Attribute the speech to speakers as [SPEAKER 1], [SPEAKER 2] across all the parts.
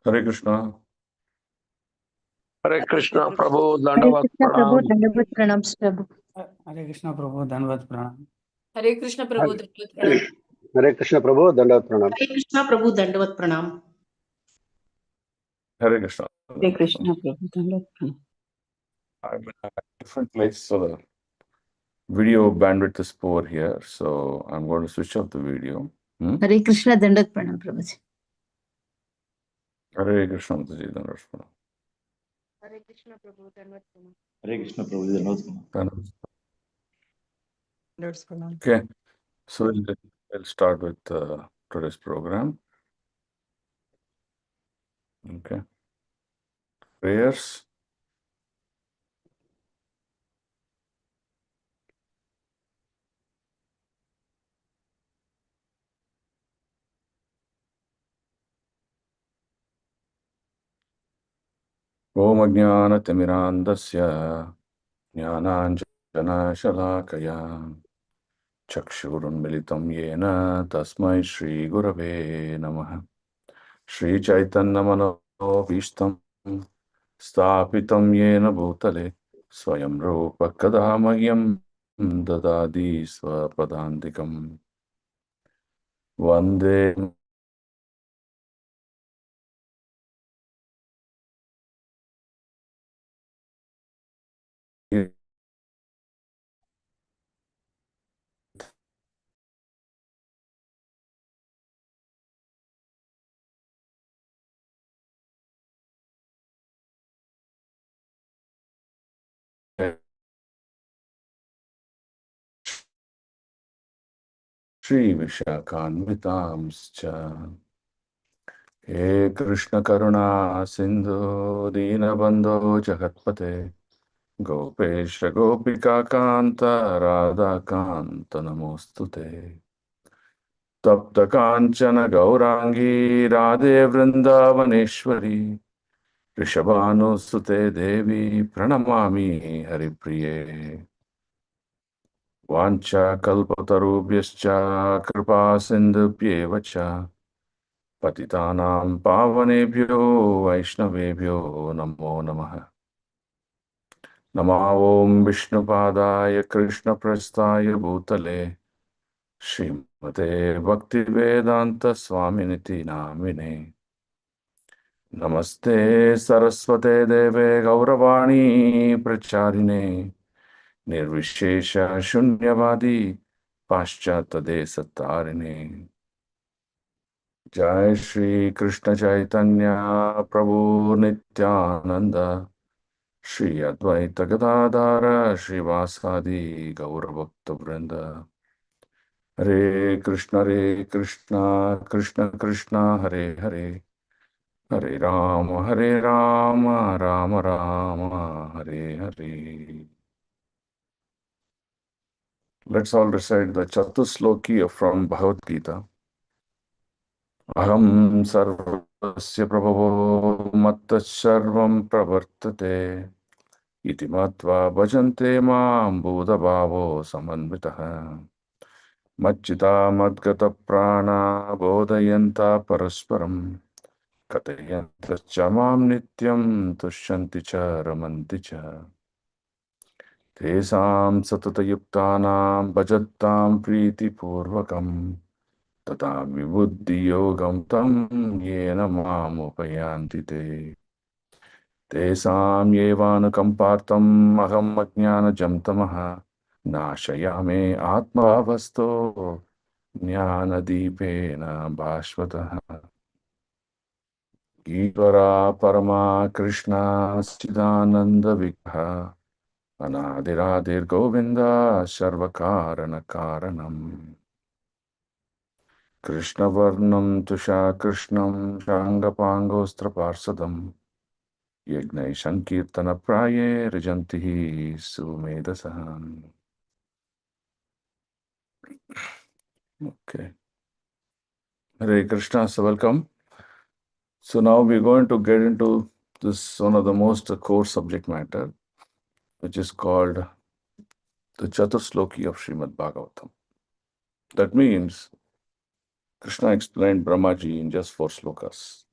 [SPEAKER 1] Hare Krishna.
[SPEAKER 2] हरे कृष्णा प्रभु
[SPEAKER 3] हरे
[SPEAKER 2] दंडवत
[SPEAKER 3] कृष्णा प्रभु
[SPEAKER 2] प्रणाम।
[SPEAKER 3] दंडवत प्रणाम प्रभु।
[SPEAKER 4] हरे कृष्णा प्रभु धन्यवाद प्रणाम।
[SPEAKER 5] हरे कृष्ण प्रभु दंडवत प्रणाम।
[SPEAKER 6] हरे कृष्ण प्रभु दंडवत प्रणाम।
[SPEAKER 7] हरे कृष्णा प्रभु दंडवत प्रणाम।
[SPEAKER 1] Hare Krishna.
[SPEAKER 3] हरे कृष्णा प्रभु दंडवत प्रणाम।
[SPEAKER 1] I'm in a different place, so the video bandwidth is poor here. So I'm going to switch off the video.
[SPEAKER 3] हरे कृष्णा दंडवत प्रणाम प्रभु जी।
[SPEAKER 1] Hare Krishna, Mataji, Dandavat Pranam.
[SPEAKER 5] हरे कृष्ण प्रभु दंडवत प्रणाम।
[SPEAKER 8] हरे कृष्ण प्रभु धन्यवाद
[SPEAKER 1] Dandavat.
[SPEAKER 5] दंडवत प्रणाम।
[SPEAKER 1] Okay, so we'll start with today's program. Okay, prayers. Om Ajnanatimirandasya Jnananjanashalakaya Chakshurunmilitam Yena Tasmai Shri Gurave Namaha Shri Chaitanya Manobishtam Sthapitam Yena Bhutale Swayam Rupa Kadamahyam Dadadi Swapadandikam Vande Shri Vishakhanvitamscha He Krishna Karuna Sindhu Dinabandho Jagatpate Gopesha Gopika Kanta Radha Kanta Namostute Tapta Kanchana Gaurangi Radhe Vrindavaneshwari Rishabhanu Sute Devi Pranamami Haripriye Vancha Kalpatarubhyascha Kripa Sindhubhyeva cha Patitanam Pavanebhyo Vaishnavebhyo Namo Namaha Nama Om Vishnupadaya Krishna Prasthaya Bhutale Srimate Bhaktivedanta Swaminiti Namine Namaste Saraswate Deve Gauravani Pracharine Nirvishesha Shunyavadi Paschata Desatarine Jai Shri Krishna Chaitanya Prabhu Nityananda Shri Advaita Gadadhara Srivasadi Gaurabhakta Vrinda Hare Krishna Krishna Krishna Hare Hare Hare Rama Rama Rama Hare Hare. Let's all recite the Chatusloki from Bhagavad Gita. Aham sarvasya prabhavo matta sarvam pravartate iti matva bhajante mam bodhabhavo samanvitaha Machita madgata prana bodhayanta parasparam katayanta chamam nityam tushyanti cha ramanti cha tesam satatayuktanam bhajattam priti purvakam tata vibuddhi yogam tam yena mam upayanti te tesam yevana kampartam aham ajnana jamtamaha नाशयामि आत्मावस्थो ज्ञानदीपेन भास्वतः ईश्वरा परमा Krishna सच्चिदानन्दविग्रहः अनादिरादिर्गोविन्द सर्वकारणकारणम् कृष्णवर्णं तुषाकृष्णं शाङ्गपाङ्गोस्त्रपार्षदम् यज्ञैः रजन्ति सुमेधसः. Okay. Hare Krishna, so welcome. So now we're going to get into this one of the most core subject matter, which is called the Chatusloki of Srimad Bhagavatam. That means Krishna explained Brahmaji in just 4 slokas.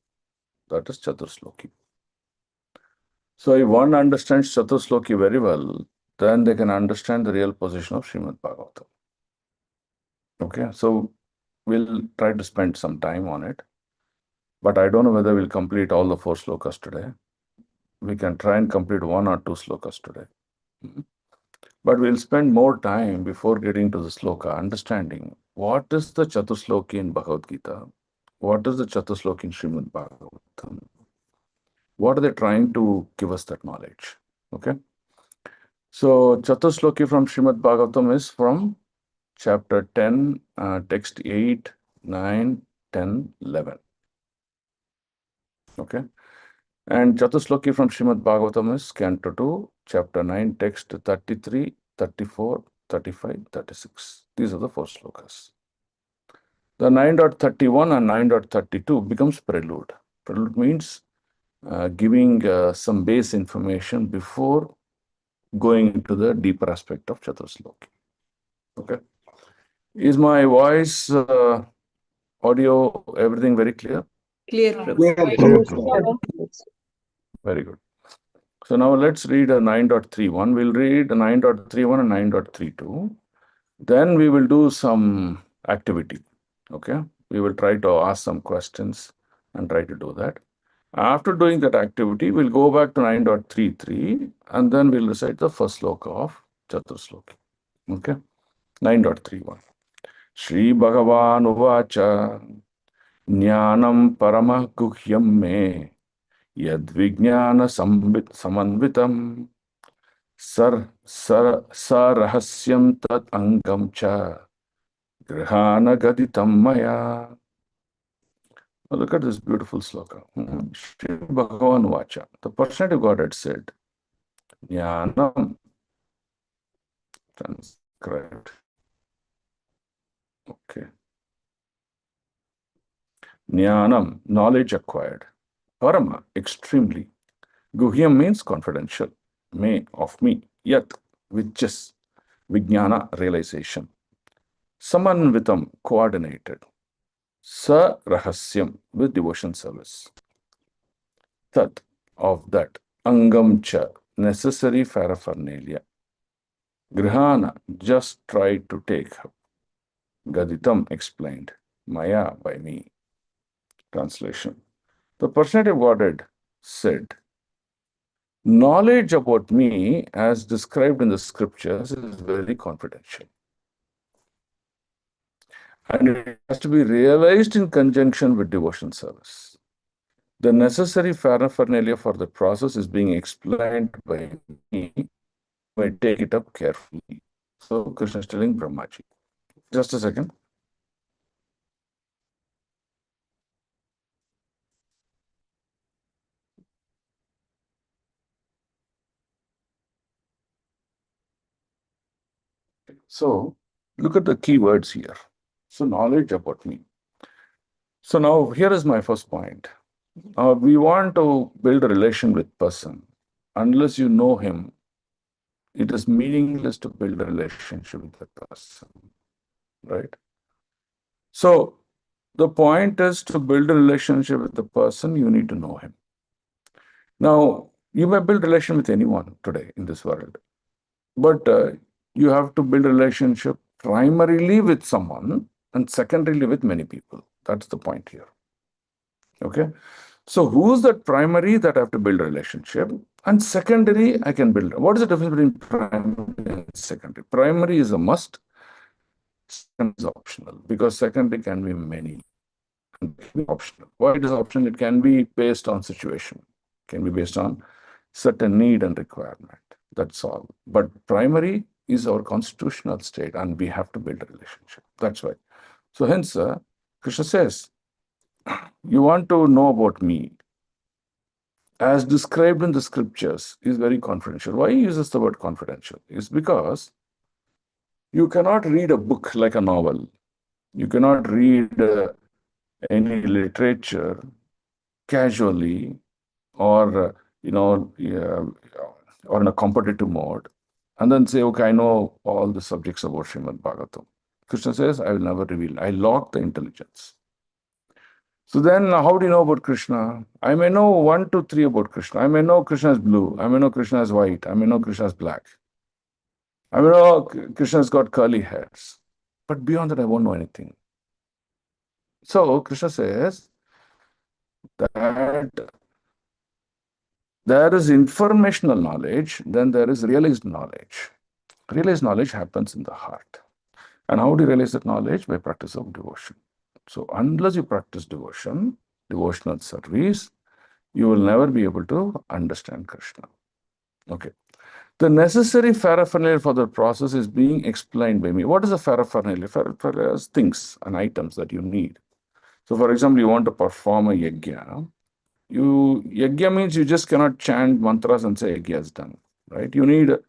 [SPEAKER 1] That is Chatusloki. So if one understands Chatusloki very well, then they can understand the real position of Srimad Bhagavatam. Okay, so we'll try to spend some time on it. But I don't know whether we'll complete all the 4 slokas today. We can try and complete 1 or 2 slokas today. But we'll spend more time before getting to the sloka, understanding what is the Chatusloki in Bhagavad Gita, what is the Chatusloki in Srimad Bhagavatam, what are they trying to give us that knowledge. Okay. So Chatusloki from Srimad Bhagavatam is from chapter 10, text 8, 9, 10, 11. Okay. And Chatusloki from Srimad Bhagavatam is Canto 2, chapter 9, text 33, 34, 35, 36. These are the 4 slokas. The 9.31 and 9.32 becomes prelude. Prelude means giving some base information before going into the deeper aspect of Chatusloki. Okay. Is my voice, audio, everything very clear?
[SPEAKER 5] Clear,
[SPEAKER 6] Clear,
[SPEAKER 5] Prabhu.
[SPEAKER 6] Prabhu.
[SPEAKER 1] Very good. So now let's read 9.31. We'll read 9.31 and 9.32. Then we will do some activity. Okay. We will try to ask some questions and try to do that. After doing that activity, we'll go back to 9.33 and then we'll recite the first sloka of Chatusloki. Okay. 9.31. Shri Bhagavan Uvacha Jnanam Paramah Guhyam Me Yadvijnana Samanvitam Sarahasyam Tat Angam Cha Grihana Gaditam Maya. Look at this beautiful sloka. Shri Bhagavan Vacha. The personality of God had said, Jnanam, transcribed. Okay. Jnanam, knowledge acquired. Parama, extremely. Guhyam means confidential. Me, of me. Yat, which is. Vijnana, realization. Samanvitam, coordinated. Sa rahasyam, with devotion service. Tat, of that. Angam cha, necessary paraphernalia. Grihana, just try to take. Gaditam, explained. Maya, by me. Translation. The personality of Godhead said, knowledge about me, as described in the scriptures, is very confidential. And it has to be realized in conjunction with devotion service. The necessary paraphernalia for the process is being explained by me. I take it up carefully. So Krishna is telling Brahmaji. Just a second. So look at the key words here. So knowledge about me. So now here is my first point. We want to build a relation with person. Unless you know him, it is meaningless to build a relationship with that person, right? So the point is to build a relationship with the person, you need to know him. Now, you may build a relation with anyone today in this world, but you have to build a relationship primarily with someone and secondarily with many people. That's the point here. Okay. So who's that primary that I have to build a relationship? And secondary, I can build. What is the difference between primary and secondary? Primary is a must, secondary is optional, because secondary can be many. And it can be optional. Why it is optional? It can be based on situation, can be based on certain need and requirement. That's all. But primary is our constitutional state, and we have to build a relationship. That's why. So hence, Krishna says, you want to know about me, as described in the scriptures, is very confidential. Why he uses the word confidential? It's because you cannot read a book like a novel. You cannot read any literature casually or, or in a competitive mode and then say, okay, I know all the subjects about Srimad Bhagavatam. Krishna says, I will never reveal. I lock the intelligence. So then, how do you know about Krishna? I may know 1, 2, 3 about Krishna. I may know Krishna is blue. I may know Krishna is white. I may know Krishna is black. I may know Krishna's got curly hairs. But beyond that, I won't know anything. So Krishna says that there is informational knowledge, then there is realized knowledge. Realized knowledge happens in the heart. And how do you realize that knowledge? By practice of devotion. So unless you practice devotion, devotional service, you will never be able to understand Krishna. Okay. The necessary paraphernalia for the process is being explained by me. What is a paraphernalia? Paraphernalia is things and items that you need. So, for example, you want to perform a yajna. Yajna means you just cannot chant mantras and say yajna is done, right? You need a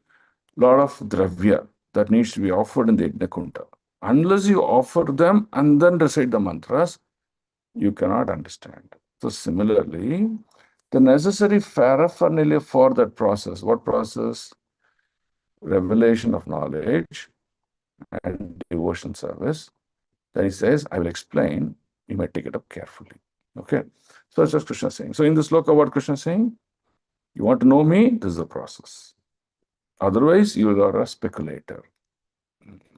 [SPEAKER 1] lot of dravya that needs to be offered in the yajna kunda. Unless you offer them and then recite the mantras, you cannot understand. So, similarly, the necessary paraphernalia for that process, what process? Revelation of knowledge and devotion service. Then he says, I will explain. You may take it up carefully. Okay. So that's just Krishna saying. So in this sloka, what Krishna is saying? You want to know me? This is the process. Otherwise, you are a speculator.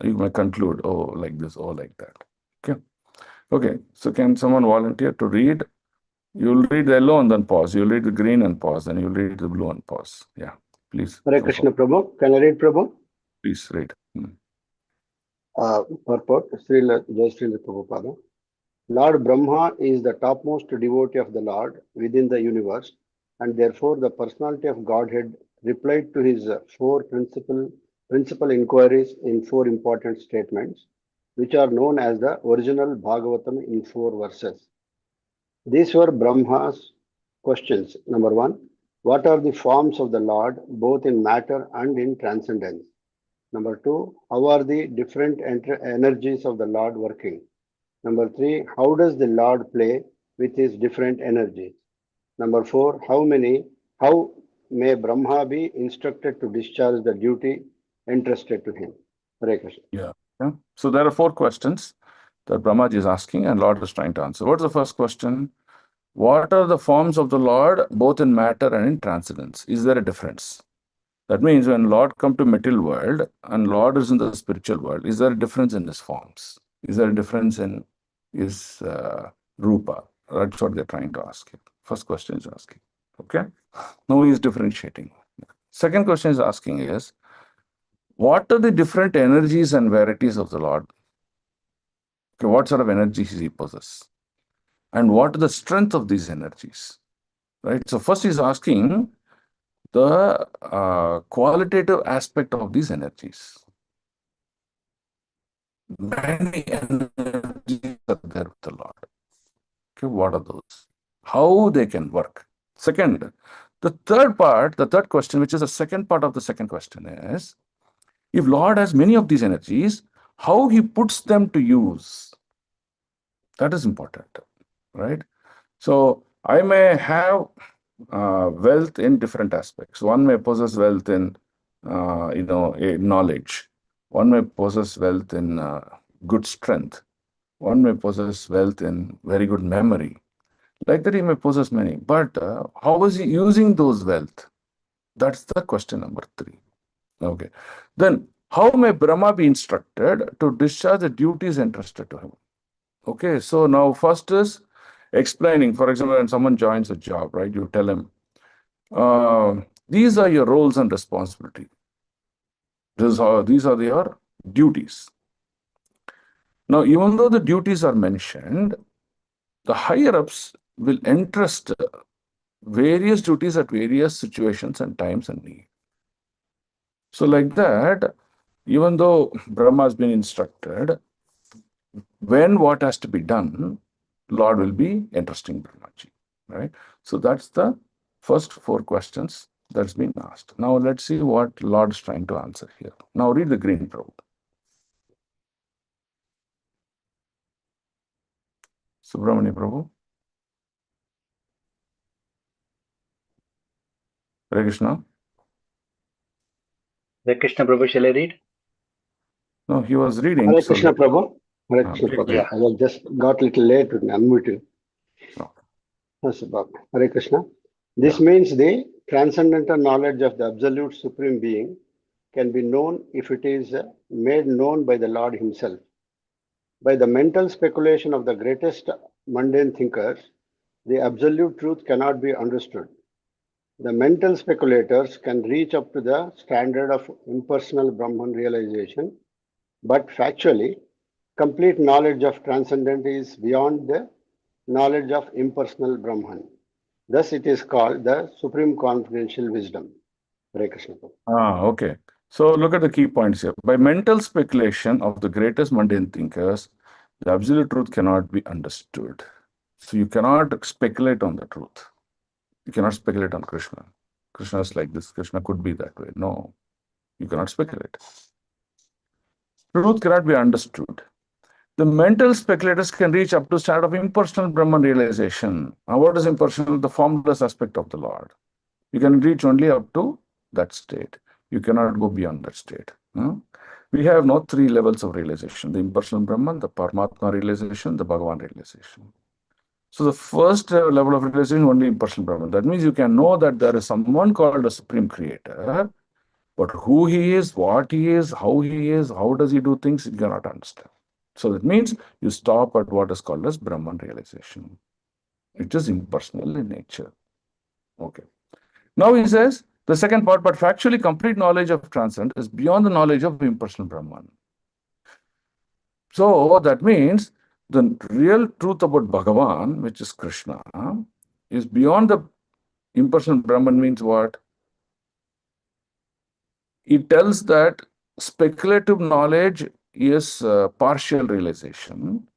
[SPEAKER 1] You may conclude, oh, like this, oh, like that. Okay. Okay. So can someone volunteer to read? You'll read the yellow and then pause. You'll read the green and pause. Then you'll read the blue and pause. Yeah. Please.
[SPEAKER 6] Hare Krishna Prabhu. Can I read Prabhu?
[SPEAKER 1] Please read.
[SPEAKER 6] Purport, Srila Jai Srila Prabhupada. Lord Brahma is the topmost devotee of the Lord within the universe, and therefore the personality of Godhead replied to his four principal inquiries in four important statements, which are known as the original Bhagavatham in 4 verses. These were Brahma's questions. Number 1, what are the forms of the Lord, both in matter and in transcendence? Number 2, how are the different energies of the Lord working? Number 3, how does the Lord play with his different energies? Number 4, how may Brahma be instructed to discharge the duty entrusted to him? Hare Krishna.
[SPEAKER 1] Yeah. So there are 4 questions that Brahmaji is asking and Lord is trying to answer. What's the first question? What are the forms of the Lord, both in matter and in transcendence? Is there a difference? That means when Lord come to material world and Lord is in the spiritual world, is there a difference in his forms? Is there a difference in his rupa? That's what they're trying to ask you. First question is asking. Okay. Now he is differentiating. Second question is asking is, what are the different energies and varieties of the Lord? Okay, what sort of energies he possesses? And what are the strength of these energies? Right. So first he's asking the qualitative aspect of these energies. Many energies are there with the Lord. Okay, what are those? How they can work? Second, the third question, which is the second part of the second question is, if Lord has many of these energies, how he puts them to use? That is important, right? So I may have wealth in different aspects. One may possess wealth in, knowledge. One may possess wealth in good strength. One may possess wealth in very good memory. Like that, he may possess many. But how is he using those wealth? That's the question number 3. Okay. Then, how may Brahma be instructed to discharge the duties entrusted to him? Okay. So now, first is explaining. For example, when someone joins a job, right? You tell him, these are your roles and responsibility. These are your duties. Now, even though the duties are mentioned, the higher ups will entrust various duties at various situations and times and need. So, like that, even though Brahma has been instructed, when what has to be done, Lord will be entrusting Brahmaji, right? So that's the first 4 questions that's been asked. Now let's see what Lord is trying to answer here. Now read the green Prabhu. Subramani Prabhu. Hare Krishna.
[SPEAKER 6] Hare Krishna Prabhu, shall I read?
[SPEAKER 1] No, he was reading.
[SPEAKER 6] Hare
[SPEAKER 1] So
[SPEAKER 6] Krishna Prabhu. Hare Krishna
[SPEAKER 1] please
[SPEAKER 6] Prabhu.
[SPEAKER 1] read.
[SPEAKER 6] Yeah, I was just got a little late with unmuted.
[SPEAKER 1] No.
[SPEAKER 6] Yes, Baba. Hare Krishna. This
[SPEAKER 1] Yeah.
[SPEAKER 6] means the transcendental knowledge of the absolute supreme being can be known if it is made known by the Lord Himself. By the mental speculation of the greatest mundane thinkers, the absolute truth cannot be understood. The mental speculators can reach up to the standard of impersonal Brahman realization, but factually, complete knowledge of transcendent is beyond the knowledge of impersonal Brahman. Thus, it is called the supreme confidential wisdom. Hare Krishna.
[SPEAKER 1] Okay. So look at the key points here. By mental speculation of the greatest mundane thinkers, the absolute truth cannot be understood. So you cannot speculate on the truth. You cannot speculate on Krishna. Krishna is like this. Krishna could be that way. No, you cannot speculate. Truth cannot be understood. The mental speculators can reach up to standard of impersonal Brahman realization. Now, what is impersonal? The formless aspect of the Lord. You can reach only up to that state. You cannot go beyond that state. We have no three levels of realization: the impersonal Brahman, the Paramatma realization, the Bhagavan realization. So the first level of realization only impersonal Brahman. That means you can know that there is someone called a supreme creator, but who he is, what he is, how does he do things, you cannot understand. So that means you stop at what is called as Brahman realization. It is impersonal in nature. Okay. Now he says the second part, but factually complete knowledge of transcend is beyond the knowledge of impersonal Brahman. So that means the real truth about Bhagavan, which is Krishna, is beyond the impersonal Brahman. Means what? It tells that speculative knowledge is partial realization,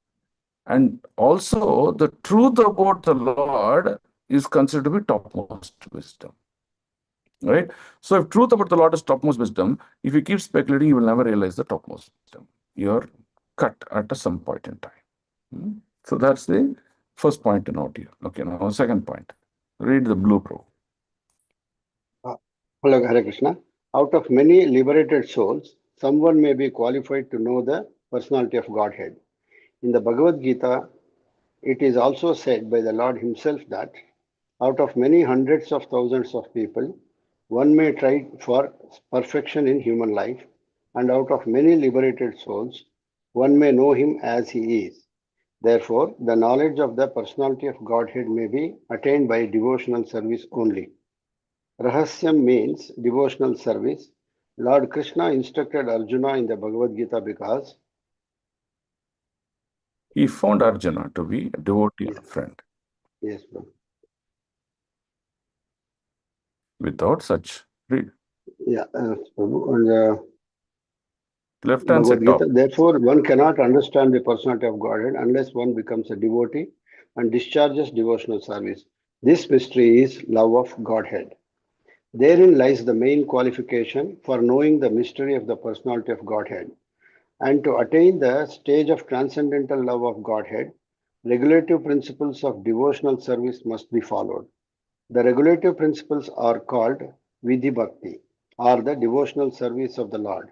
[SPEAKER 1] and also the truth about the Lord is considered to be topmost wisdom. Right? So if truth about the Lord is topmost wisdom, if you keep speculating, you will never realize the topmost wisdom. You're cut at some point in time. So that's the first point to note here. Okay, now second point. Read the blue pro.
[SPEAKER 6] Hello, Hare Krishna. Out of many liberated souls, someone may be qualified to know the personality of Godhead. In the Bhagavad Gita, it is also said by the Lord Himself that out of many hundreds of thousands of people, one may try for perfection in human life, and out of many liberated souls, one may know Him as He is. Therefore, the knowledge of the personality of Godhead may be attained by devotional service only. Rahasyam means devotional service. Lord Krishna instructed Arjuna in the Bhagavad Gita because
[SPEAKER 1] He found Arjuna to be a devotee and a friend.
[SPEAKER 6] yes, bro.
[SPEAKER 1] Without such, read.
[SPEAKER 6] Yeah, Prabhu, and
[SPEAKER 1] Left hand
[SPEAKER 6] Bhagavad
[SPEAKER 1] side top.
[SPEAKER 6] Gita. Therefore, one cannot understand the personality of Godhead unless one becomes a devotee and discharges devotional service. This mystery is love of Godhead. Therein lies the main qualification for knowing the mystery of the personality of Godhead. And to attain the stage of transcendental love of Godhead, regulative principles of devotional service must be followed. The regulative principles are called Vidhi Bhakti, or the devotional service of the Lord,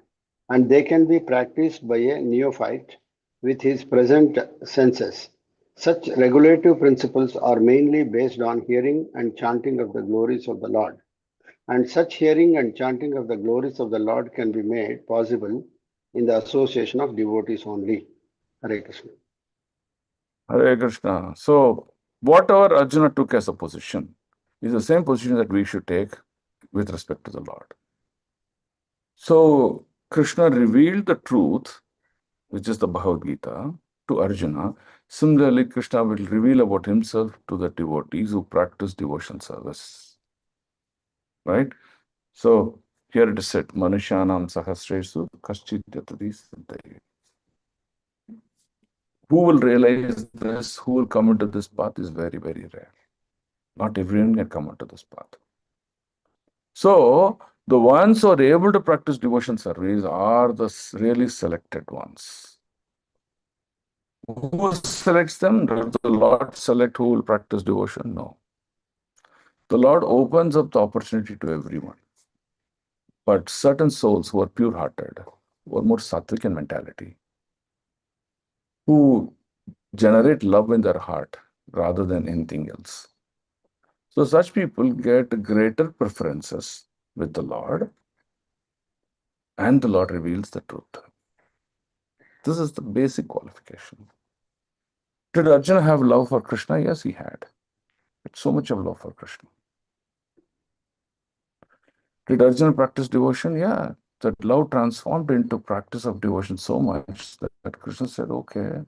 [SPEAKER 6] and they can be practiced by a neophyte with his present senses. Such regulative principles are mainly based on hearing and chanting of the glories of the Lord, and such hearing and chanting of the glories of the Lord can be made possible in the association of devotees only. Hare Krishna.
[SPEAKER 1] Hare Krishna. So whatever Arjuna took as a position is the same position that we should take with respect to the Lord. So Krishna revealed the truth, which is the Bhagavad Gita, to Arjuna. Similarly, Krishna will reveal about himself to the devotees who practice devotion service. Right? So here it is said, Manushanam Sahasresu Kaschit Yatadi Siddhai. Who will realize this, who will come into this path is very, very rare. Not everyone can come into this path. So the ones who are able to practice devotion service are the really selected ones. Who selects them? Does the Lord select who will practice devotion? No. The Lord opens up the opportunity to everyone. But certain souls who are pure-hearted, who are more sattvic in mentality, who generate love in their heart, rather than anything else. So such people get greater preferences with the Lord, and the Lord reveals the truth. This is the basic qualification. Did Arjuna have love for Krishna? Yes, he had. But so much of love for Krishna. Did Arjuna practice devotion? Yeah. That love transformed into practice of devotion so much that Krishna said, okay,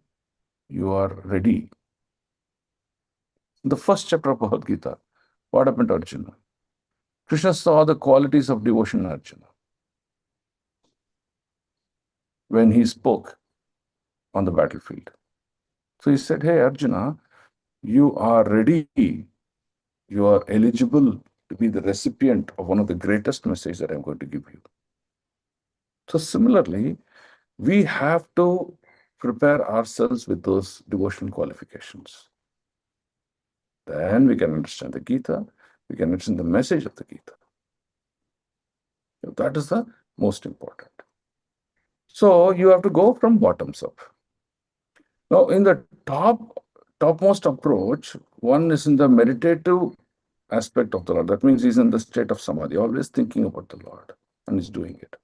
[SPEAKER 1] you are ready. In the first chapter of Bhagavad Gita, what happened to Arjuna? Krishna saw the qualities of devotion in Arjuna when he spoke on the battlefield. So he said, hey, Arjuna, you are ready. You are eligible to be the recipient of one of the greatest messages that I'm going to give you. So similarly, we have to prepare ourselves with those devotional qualifications. Then we can understand the Gita, we can understand the message of the Gita. That is the most important. So you have to go from bottoms up. Now, in the topmost approach, one is in the meditative aspect of the Lord. That means he's in the state of samadhi, always thinking about the Lord, and he's doing it.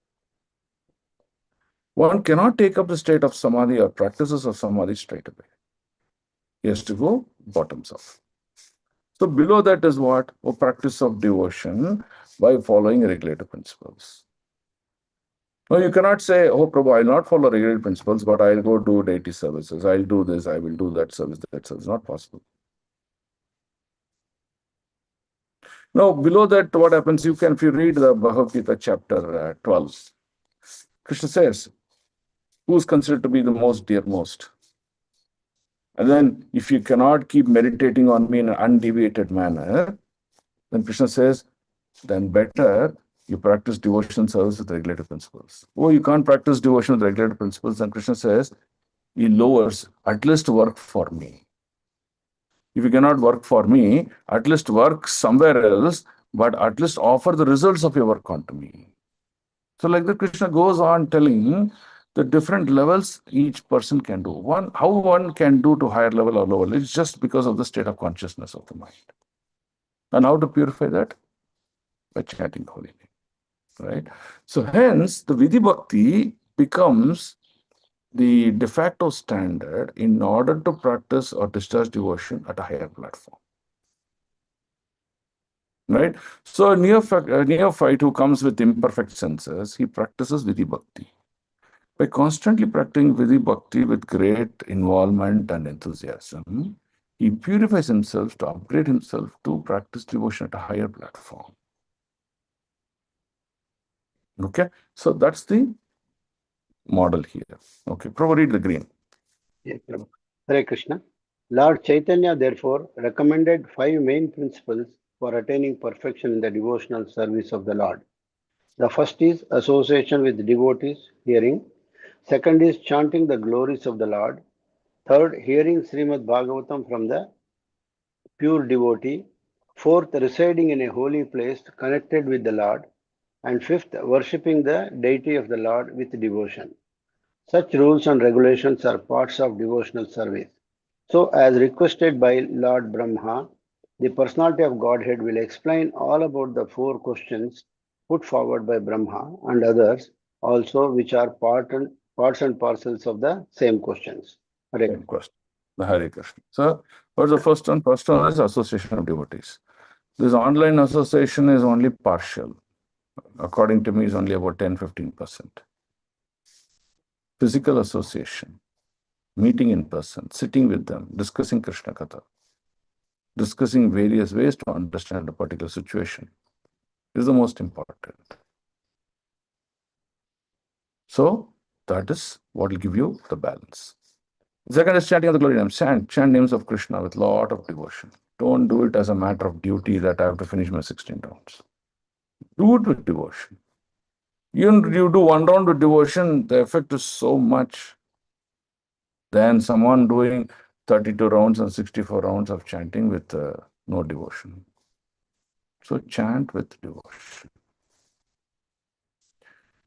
[SPEAKER 1] One cannot take up the state of samadhi or practices of samadhi straight away. He has to go bottoms up. So below that is what? A practice of devotion by following regulative principles. Now you cannot say, oh Prabhu, I'll not follow regulative principles, but I'll go do deity services. I'll do this, I will do that service, that service. Not possible. Now below that, what happens? If you read the Bhagavad Gita chapter 12, Krishna says, who's considered to be the most dearmost? And then if you cannot keep meditating on me in an undeviated manner, then Krishna says, then better you practice devotion service with regulative principles. Oh, you can't practice devotion with regulative principles. And Krishna says, he lowers, at least work for me. If you cannot work for me, at least work somewhere else, but at least offer the results of your work onto me. So like that, Krishna goes on telling the different levels each person can do. How one can do to higher level or lower level is just because of the state of consciousness of the mind. And how to purify that? By chanting holy name, right? So hence, the Vidhi Bhakti becomes the de facto standard in order to practice or discharge devotion at a higher platform. Right? So a neophyte who comes with imperfect senses, he practices Vidhi Bhakti. By constantly practicing Vidhi Bhakti with great involvement and enthusiasm, he purifies himself to upgrade himself to practice devotion at a higher platform. Okay, so that's the model here. Okay, Prabhu, read the green.
[SPEAKER 6] Yes, Prabhu. Hare Krishna. Lord Chaitanya therefore recommended 5 main principles for attaining perfection in the devotional service of the Lord. The first is association with devotees, hearing. Second is chanting the glories of the Lord. Third, hearing Srimad Bhagavatam from the pure devotee. Fourth, residing in a holy place connected with the Lord. And fifth, worshipping the deity of the Lord with devotion. Such rules and regulations are parts of devotional service. So, as requested by Lord Brahma, the personality of Godhead will explain all about the 4 questions put forward by Brahma and others also, which are parts and parcels of the same questions.
[SPEAKER 1] Same question. The Hare Krishna. So, what's the first one? First one is association of devotees. This online association is only partial. According to me, is only about 10-15%. Physical association, meeting in person, sitting with them, discussing Krishna Katha, discussing various ways to understand a particular situation is the most important. So, that is what will give you the balance. Second is chanting of the glory names. Chant names of Krishna with lot of devotion. Don't do it as a matter of duty that I have to finish my 16 rounds. Do it with devotion. You do 1 round with devotion, the effect is so much than someone doing 32 rounds and 64 rounds of chanting with no devotion. So chant with devotion.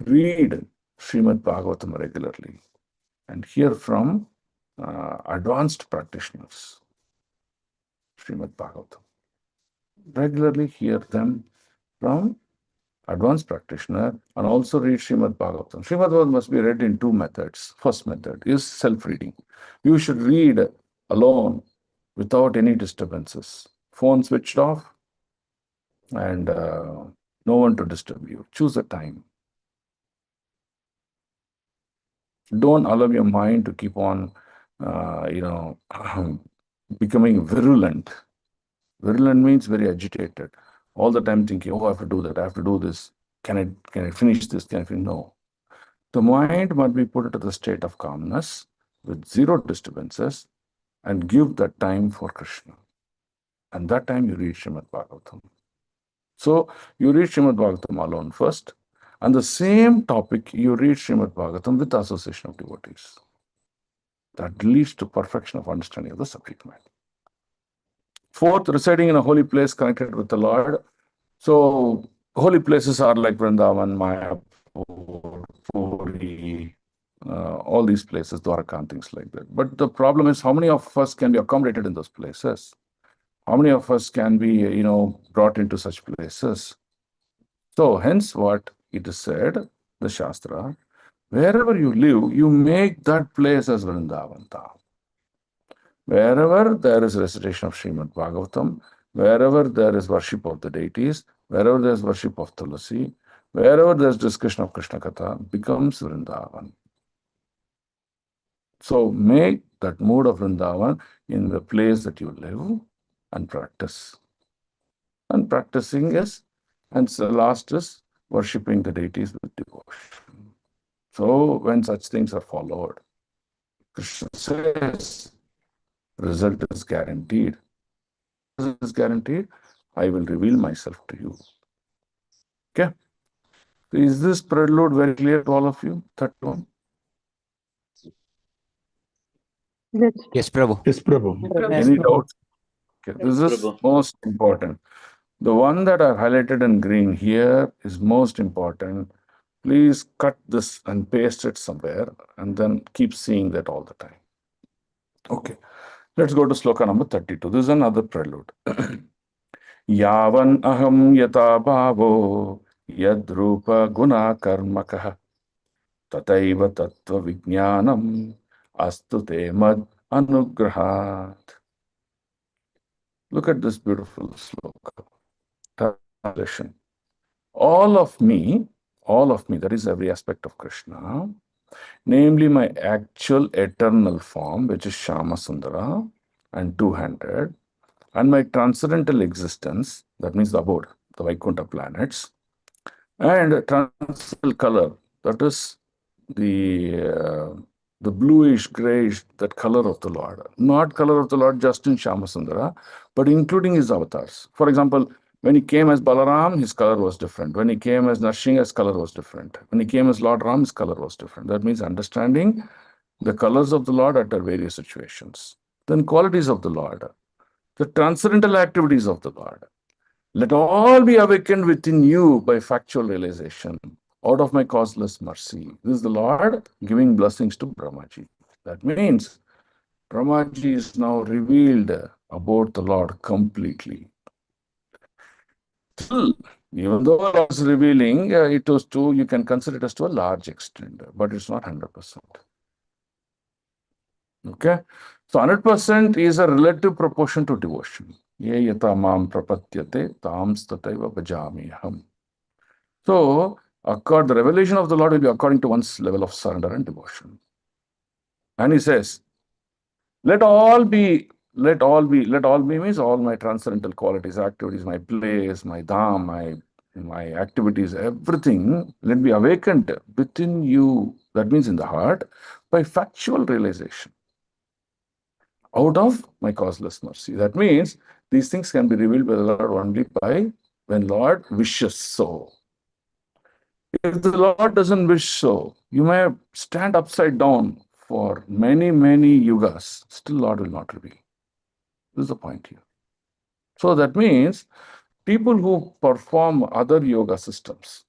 [SPEAKER 1] Read Srimad Bhagavatam regularly and hear from advanced practitioners. Srimad Bhagavatam. Regularly hear them from advanced practitioner and also read Srimad Bhagavatam. Srimad Bhagavatam must be read in two methods. First method is self-reading. You should read alone without any disturbances. Phone switched off and no one to disturb you. Choose a time. Don't allow your mind to keep on, becoming virulent. Virulent means very agitated. All the time thinking, oh, I have to do that, I have to do this. Can I finish this? Can I finish? No. The mind must be put into the state of calmness with zero disturbances and give that time for Krishna. And that time you read Srimad Bhagavatam. So you read Srimad Bhagavatam alone first, and the same topic you read Srimad Bhagavatam with the association of devotees. That leads to perfection of understanding of the subject matter. Fourth, residing in a holy place connected with the Lord. So holy places are like Vrindavan, Mayapur, Puri, all these places, Dwarka and things like that. But the problem is how many of us can be accommodated in those places? How many of us can be, brought into such places? So hence what it is said, the Shastra, wherever you live, you make that place as Vrindavan. Wherever there is recitation of Srimad Bhagavatam, wherever there is worship of the deities, wherever there is worship of Tulasi, wherever there is discussion of Krishna Katha, becomes Vrindavan. So make that mood of Vrindavan in the place that you live and practice. And practicing is, and the last is worshipping the deities with devotion. So when such things are followed, Krishna says, result is guaranteed. Result is guaranteed. I will reveal myself to you. Okay. So is this prelude very clear to all of you? Third one.
[SPEAKER 2] Yes, Prabhu.
[SPEAKER 8] Yes, Prabhu.
[SPEAKER 1] Any doubts? Okay. This is most important. The one that I've highlighted in green here is most important. Please cut this and paste it somewhere and then keep seeing that all the time. Okay. Let's go to sloka number 32. This is another prelude. Yavan aham yata bhavo yadrupa guna karmakah tataiva tattva vijnanam astu te mad anugrahat. Look at this beautiful sloka. Translation. All of me, that is every aspect of Krishna, namely my actual eternal form, which is Shama Sundara and two-handed, and my transcendental existence, that means the abode, the Vaikuntha planets, and transcendental color, that is the bluish, grayish, that color of the Lord. Not color of the Lord just in Shama Sundara, but including his avatars. For example, when he came as Balaram, his color was different. When he came as Narsingha, his color was different. When he came as Lord Ram, his color was different. That means understanding the colors of the Lord at various situations. Then qualities of the Lord, the transcendental activities of the Lord. Let all be awakened within you by factual realization out of my causeless mercy. This is the Lord giving blessings to Brahmaji. That means Brahmaji is now revealed about the Lord completely. Still, even though the Lord is revealing, it was to, you can consider it as to a large extent, but it's not 100%. Okay? So 100% is a relative proportion to devotion. Ye yata mam prapatyate tam stataiva bhajamiham. So, the revelation of the Lord will be according to one's level of surrender and devotion. And he says, let all be means all my transcendental qualities, activities, my place, my dham, my activities, everything, let be awakened within you, that means in the heart, by factual realization. Out of my causeless mercy. That means these things can be revealed by the Lord only by when Lord wishes so. If the Lord doesn't wish so, you may stand upside down for many, many yugas, still Lord will not reveal. This is the point here. So that means people who perform other yoga systems,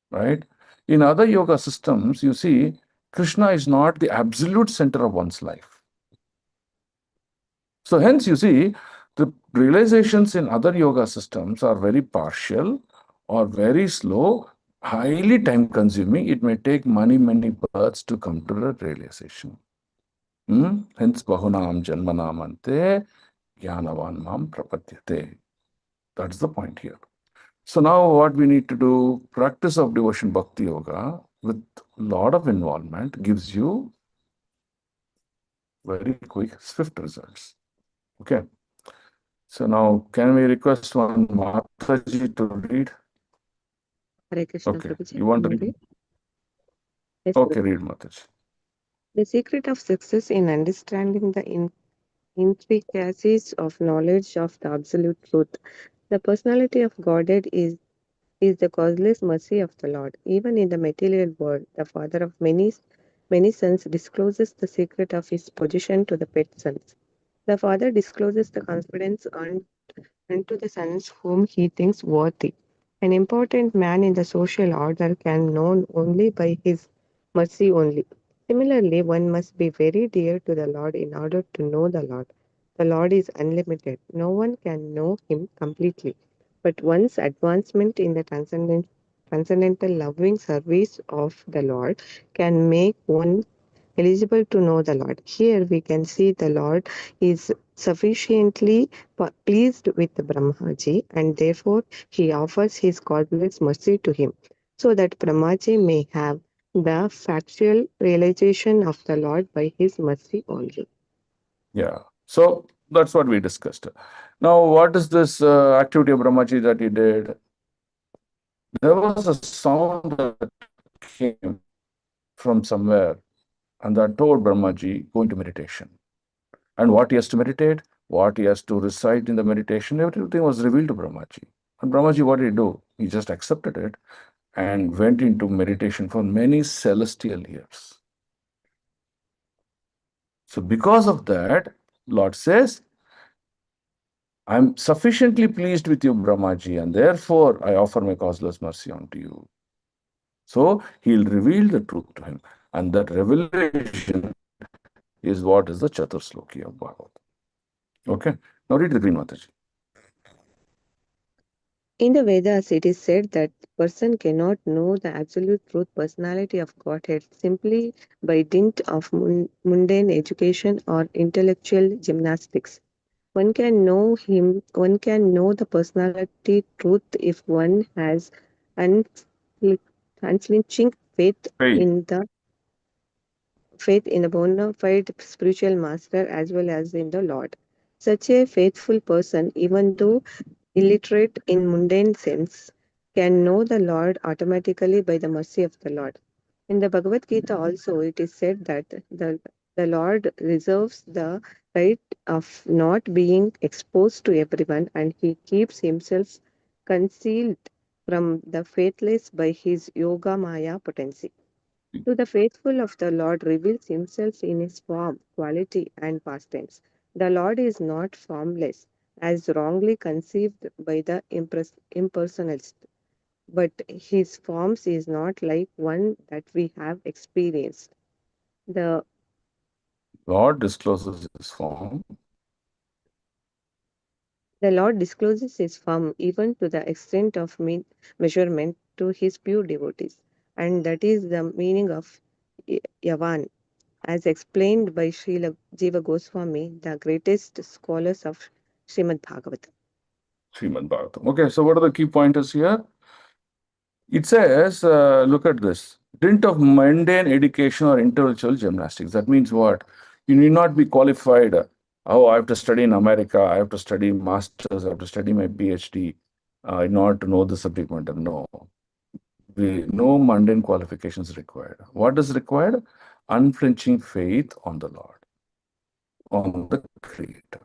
[SPEAKER 1] right? In other yoga systems, you see, Krishna is not the absolute center of one's life. So hence you see, the realizations in other yoga systems are very partial or very slow, highly time consuming. It may take many births to come to the realization. Hence, bahunam janmanam ante jnanavan mam prapadyate. That's the point here. So now what we need to do, practice of devotion bhakti yoga with a lot of involvement gives you very quick, swift results. Okay. So now can we request one Mataji to read?
[SPEAKER 2] Hare Krishna,
[SPEAKER 1] Okay.
[SPEAKER 2] Prabhuji.
[SPEAKER 1] You want to
[SPEAKER 2] Can I
[SPEAKER 1] read?
[SPEAKER 2] read? Yes,
[SPEAKER 1] Okay,
[SPEAKER 2] Prabhu.
[SPEAKER 1] read Mataji.
[SPEAKER 2] The secret of success in understanding the intricacies of knowledge of the absolute truth. The personality of Godhead is the causeless mercy of the Lord. Even in the material world, the father of many sons discloses the secret of his position to the pet sons. The father discloses the confidence earned unto the sons whom he thinks worthy. An important man in the social order can known only by his mercy only. Similarly, one must be very dear to the Lord in order to know the Lord. The Lord is unlimited. No one can know him completely. But one's advancement in the transcendental loving service of the Lord can make one eligible to know the Lord. Here we can see the Lord is sufficiently pleased with Brahmaji, and therefore he offers his godless mercy to him, so that Brahmaji may have the factual realization of the Lord by his mercy only.
[SPEAKER 1] Yeah. So that's what we discussed. Now, what is this activity of Brahmaji that he did? There was a sound that came from somewhere, and that told Brahmaji, go into meditation. And what he has to meditate, what he has to recite in the meditation, everything was revealed to Brahmaji. And Brahmaji, what did he do? He just accepted it and went into meditation for many celestial years. So because of that, Lord says, I'm sufficiently pleased with you, Brahmaji, and therefore I offer my causeless mercy unto you. So he'll reveal the truth to him. And that revelation is what is the Chatursloki of Bhagavatam. Okay. Now read the Green Mataji.
[SPEAKER 2] In the Vedas, it is said that person cannot know the absolute truth personality of Godhead simply by dint of mundane education or intellectual gymnastics. One can know him, one can know the personality truth if one has unflinching
[SPEAKER 1] Faith.
[SPEAKER 2] Faith in a bona fide spiritual master as well as in the Lord. Such a faithful person, even though illiterate in mundane sense, can know the Lord automatically by the mercy of the Lord. In the Bhagavad Gita also it is said that the Lord reserves the right of not being exposed to everyone, and he keeps himself concealed from the faithless by his yoga maya potency. To the faithful of the Lord reveals himself in his form, quality, and past tense. The Lord is not formless, as wrongly conceived by the impersonalist, but his forms is not like one that we have experienced. The
[SPEAKER 1] Lord discloses his form.
[SPEAKER 2] Lord discloses his form even to the extent of measurement to his pure devotees, and that is the meaning of Yavan, as explained by Srila Jiva Goswami, the greatest scholars of Srimad Bhagavatam.
[SPEAKER 1] Srimad Bhagavatam. Okay, so what are the key pointers here? It says, look at this. Dint of mundane education or intellectual gymnastics. That means what? You need not be qualified. Oh, I have to study in America. I have to study masters. I have to study my PhD in order to know the subject matter. No. No mundane qualifications required. What is required? Unflinching faith on the Lord, on the Creator.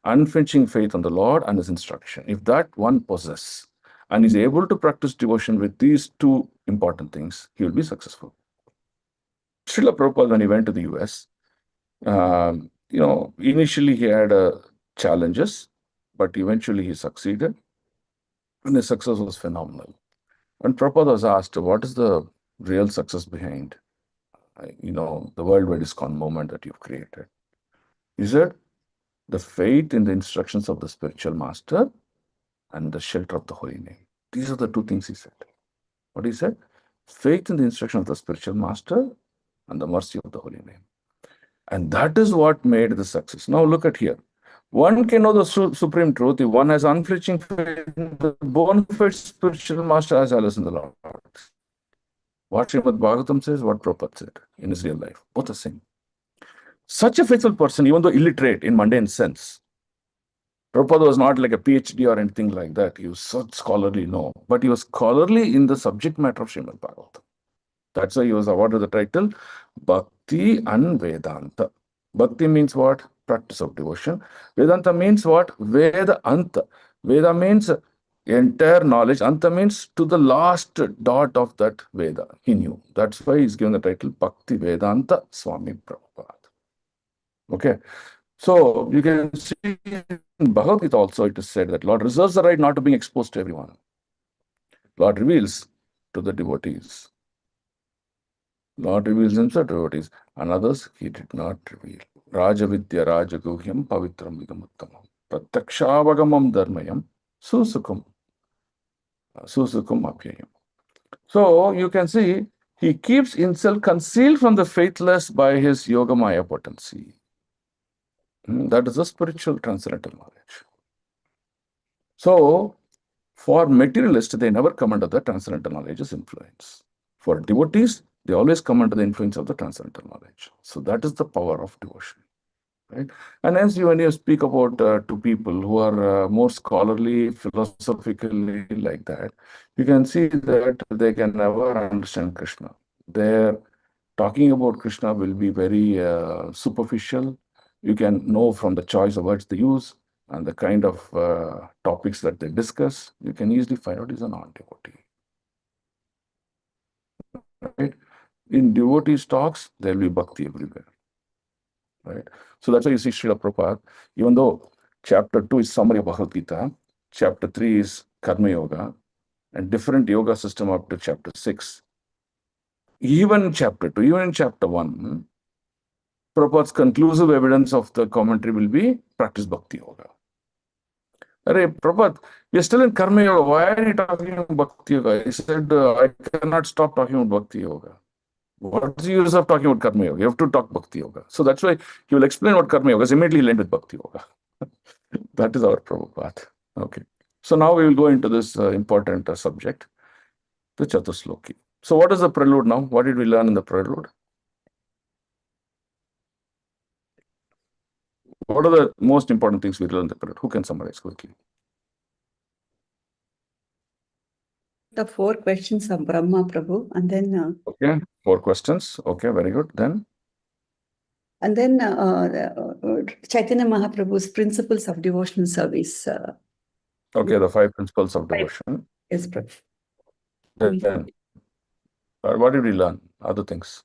[SPEAKER 1] Unflinching faith on the Lord and His instruction. If that one possesses and is able to practice devotion with these two important things, he will be successful. Srila Prabhupada, when he went to the US, initially he had challenges, but eventually he succeeded, and his success was phenomenal. When Prabhupada was asked, what is the real success behind, the worldwide ISKCON movement that you've created? He said, the faith in the instructions of the spiritual master and the shelter of the holy name. These are the two things he said. What he said? Faith in the instruction of the spiritual master and the mercy of the holy name. And that is what made the success. Now look at here. One can know the supreme truth if one has unflinching faith in the bona fide spiritual master as well as in the Lord. What Srimad Bhagavatham says, what Prabhupada said in his real life. Both the same. Such a faithful person, even though illiterate in mundane sense, Prabhupada was not like a PhD or anything like that. He was such scholarly, no. But he was scholarly in the subject matter of Srimad Bhagavatam. That's why he was awarded the title Bhakti and Vedanta. Bhakti means what? Practice of devotion. Vedanta means what? Veda Anta. Veda means entire knowledge. Anta means to the last dot of that Veda. He knew. That's why he's given the title Bhakti Vedanta Swami Prabhupada. Okay. So you can see in Bhagavad Gita also it is said that Lord reserves the right not to be exposed to everyone. Lord reveals to the devotees. Lord reveals himself to devotees, and others he did not reveal. Raja Vidya Raja Guhyam Pavitram Vidamuttamam Pratyakshaavagamam Dharmayam Susukum Apyayam. So you can see he keeps himself concealed from the faithless by his Yogamaya potency. That is a spiritual transcendental knowledge. So for materialists, they never come under the transcendental knowledge's influence. For devotees, they always come under the influence of the transcendental knowledge. So that is the power of devotion, right? And as when you speak about to people who are more scholarly, philosophically like that, you can see that they can never understand Krishna. Their talking about Krishna will be very superficial. You can know from the choice of words they use and the kind of topics that they discuss, you can easily find out he's a non-devotee. Right? In devotees' talks, there will be bhakti everywhere. Right? So that's why you see Srila Prabhupada, even though chapter 2 is summary of Bhagavad Gita, chapter 3 is Karma Yoga, and different yoga system up to chapter 6. Even in chapter 2, even in chapter 1, Prabhupada's conclusive evidence of the commentary will be practice bhakti yoga. Arey, Prabhupada, we are still in Karma Yoga. Why are you talking about Bhakti Yoga? He said, I cannot stop talking about Bhakti Yoga. What's the use of talking about Karma Yoga? You have to talk Bhakti Yoga. So that's why he will explain what Karma Yoga is. Immediately end with Bhakti Yoga. That is our Prabhupada. Okay. So now we will go into this important subject, the Chatusloki. So what is the prelude now? What did we learn in the prelude? What are the most important things we learned in the prelude? Who can summarize quickly?
[SPEAKER 3] The 4 questions of Brahma Prabhu, and then
[SPEAKER 1] Okay, 4 questions. Okay, very good. Then
[SPEAKER 3] Chaitanya Mahaprabhu's principles of devotional service.
[SPEAKER 1] okay, the 5 principles of devotion.
[SPEAKER 3] Yes, Prabhu.
[SPEAKER 1] Then, what did we learn? Other things.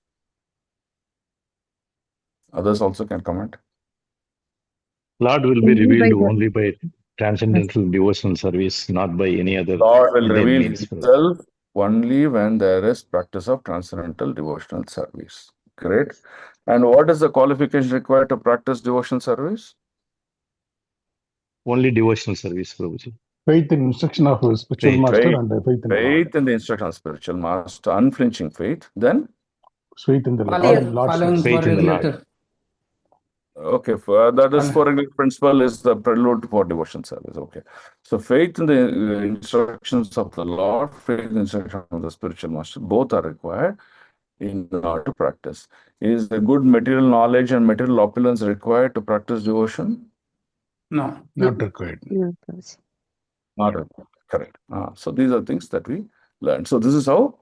[SPEAKER 1] Others also can comment.
[SPEAKER 8] Lord will be revealed only by transcendental devotional service, not by any other
[SPEAKER 1] Lord will reveal
[SPEAKER 8] means.
[SPEAKER 1] himself only when there is practice of transcendental devotional service. Great. And what is the qualification required to practice devotional service?
[SPEAKER 8] Only devotional service, Prabhuji.
[SPEAKER 9] Faith in instruction of a spiritual master and faith in the Lord.
[SPEAKER 1] Faith in the instruction of spiritual master, unflinching faith. Then?
[SPEAKER 9] Faith in the
[SPEAKER 4] Following
[SPEAKER 9] Lord's
[SPEAKER 8] faith in the Lord.
[SPEAKER 4] regulator.
[SPEAKER 1] Okay, that is for regular principle is the prelude for devotion service. Okay, so faith in the instructions of the Lord, faith in the instruction of the spiritual master, both are required in order to practice. Is the good material knowledge and material opulence required to practice devotion?
[SPEAKER 4] No.
[SPEAKER 9] not required.
[SPEAKER 2] No, Prabhuji.
[SPEAKER 1] Not required. Correct. So these are things that we learned. So this is how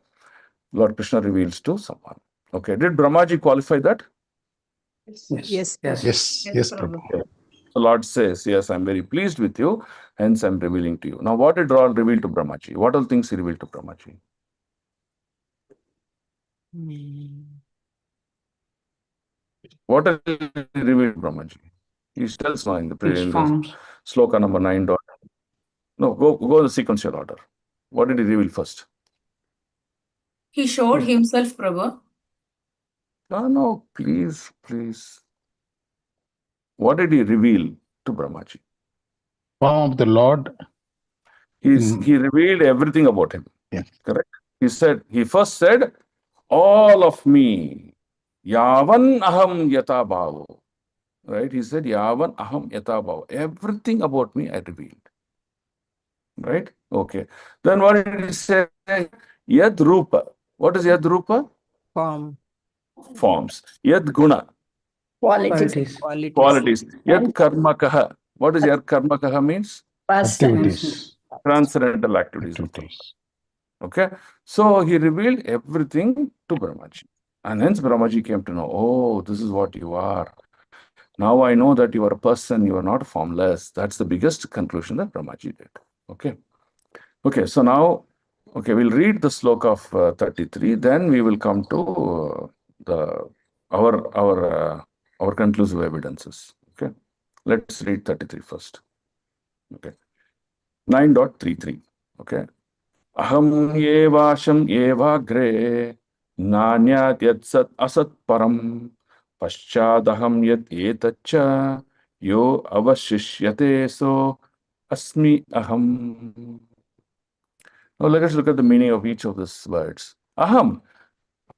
[SPEAKER 1] Lord Krishna reveals to someone. Okay, did Brahmaji qualify that?
[SPEAKER 4] Yes.
[SPEAKER 9] Yes, Prabhu.
[SPEAKER 1] The Lord says, yes, I'm very pleased with you, hence I'm revealing to you. Now, what did Lord reveal to Brahmaji? What all things he revealed to Brahmaji? What did he reveal to Brahmaji? He tells now in the
[SPEAKER 4] Forms.
[SPEAKER 1] sloka number 9. No, go in the sequential order. What did he reveal first?
[SPEAKER 5] He showed himself, Prabhu.
[SPEAKER 1] No, please. What did he reveal? to Brahmaji.
[SPEAKER 9] Form of the Lord.
[SPEAKER 1] He revealed everything about him.
[SPEAKER 9] Yeah.
[SPEAKER 1] Correct? He first said, all of me, yavan aham yata bhavo. Right? He said, yavan aham yata bhavo. Everything about me I revealed. Right? Okay. Then what did he say? Yad rupa. What is yad rupa?
[SPEAKER 4] Form.
[SPEAKER 1] Forms. Yad guna.
[SPEAKER 3] Qualities.
[SPEAKER 1] Qualities. Yad karmakaha. What is yad karmakaha means?
[SPEAKER 3] Past tense.
[SPEAKER 9] Activities.
[SPEAKER 1] Transcendental activities. Okay. So he revealed everything to Brahmaji. And hence Brahmaji came to know, oh, this is what you are. Now I know that you are a person, you are not formless. That's the biggest conclusion that Brahmaji did. Okay. Okay, so now, we'll read the sloka of 33, then we will come to our conclusive evidences. Okay. Let's read 33 first. Okay. 9.33. Okay. Aham yevasham evagre nanyat yat sat asat param paschadaham yat etaccha yo avashishyate so asmi aham. Now let us look at the meaning of each of these words. Aham,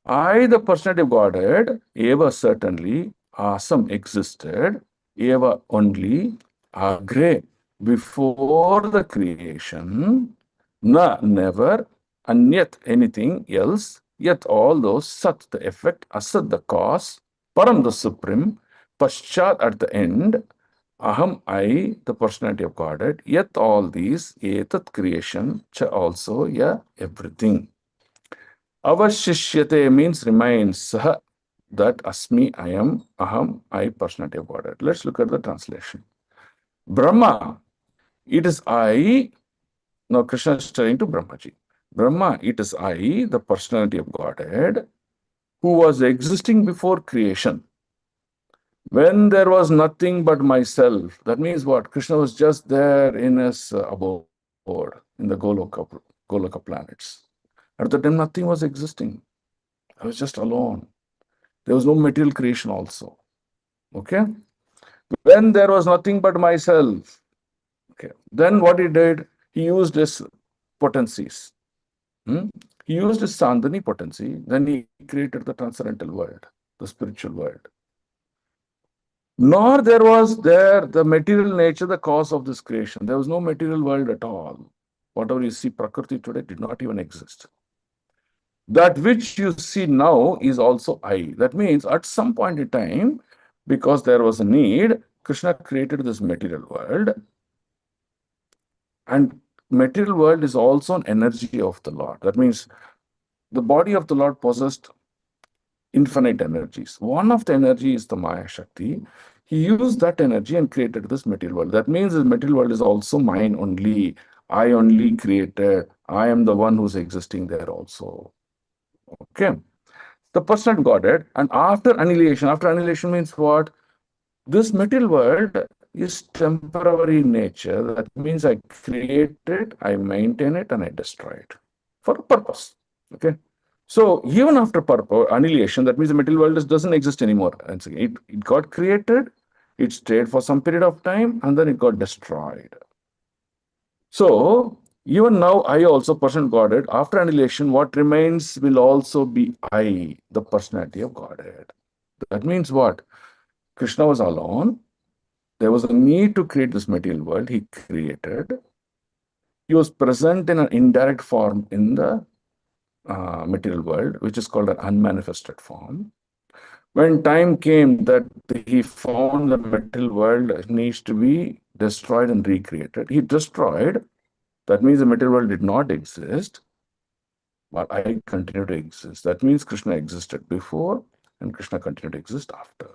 [SPEAKER 1] I, the personality of Godhead, eva certainly, asam existed, eva only, agre, before the creation, na, never, anyat, anything else, yet all those, sat, the effect, asat, the cause, param, the supreme, paschat, at the end, aham, I, the personality of Godhead, yet all these, etat, creation, cha, also, ya, everything. Avashishyate means remains, saha, that asmi, I am, aham, I, personality of Godhead. Let's look at the translation. Brahma, it is I. Now Krishna is telling to Brahmaji. Brahma, it is I, the personality of Godhead, who was existing before creation. When there was nothing but myself, that means what? Krishna was just there in his abode, in the Goloka planets. At the time, nothing was existing. I was just alone. There was no material creation also. Okay? When there was nothing but myself, okay, then what he did, he used his potencies. He used his Sandhani potency, then he created the transcendental world, the spiritual world. Nor there was the material nature, the cause of this creation. There was no material world at all. Whatever you see, Prakriti today did not even exist. That which you see now is also I. That means at some point in time, because there was a need, Krishna created this material world. And material world is also an energy of the Lord. That means the body of the Lord possessed infinite energies. One of the energy is the Maya Shakti. He used that energy and created this material world. That means the material world is also mine only. I only created. I am the one who's existing there also. Okay. The personal Godhead, and after annihilation means what? This material world is temporary in nature. That means I create it, I maintain it, and I destroy it for a purpose. Okay. So even after annihilation, that means the material world doesn't exist anymore. And it got created, it stayed for some period of time, and then it got destroyed. So even now, I also, person Godhead, after annihilation, what remains will also be I, the personality of Godhead. That means what? Krishna was alone. There was a need to create this material world. He created. He was present in an indirect form in the material world, which is called an unmanifested form. When time came that he found the material world needs to be destroyed and recreated, he destroyed. That means the material world did not exist, but I continue to exist. That means Krishna existed before and Krishna continued to exist after.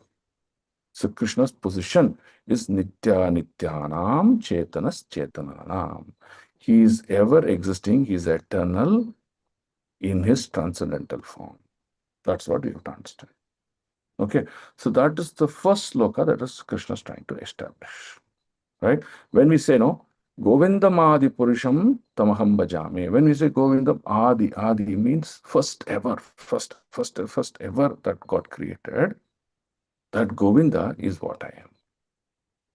[SPEAKER 1] So Krishna's position is Nitya Nityanam Chetanas Chetananam. He is ever existing, he is eternal in his transcendental form. That's what we have to understand. Okay, so that is the first sloka that is Krishna is trying to establish. Right? When we say no, Govindam Adi Purusham Tamaham Bhajami. When we say Govindam Adi means first ever that God created. That Govinda is what I am.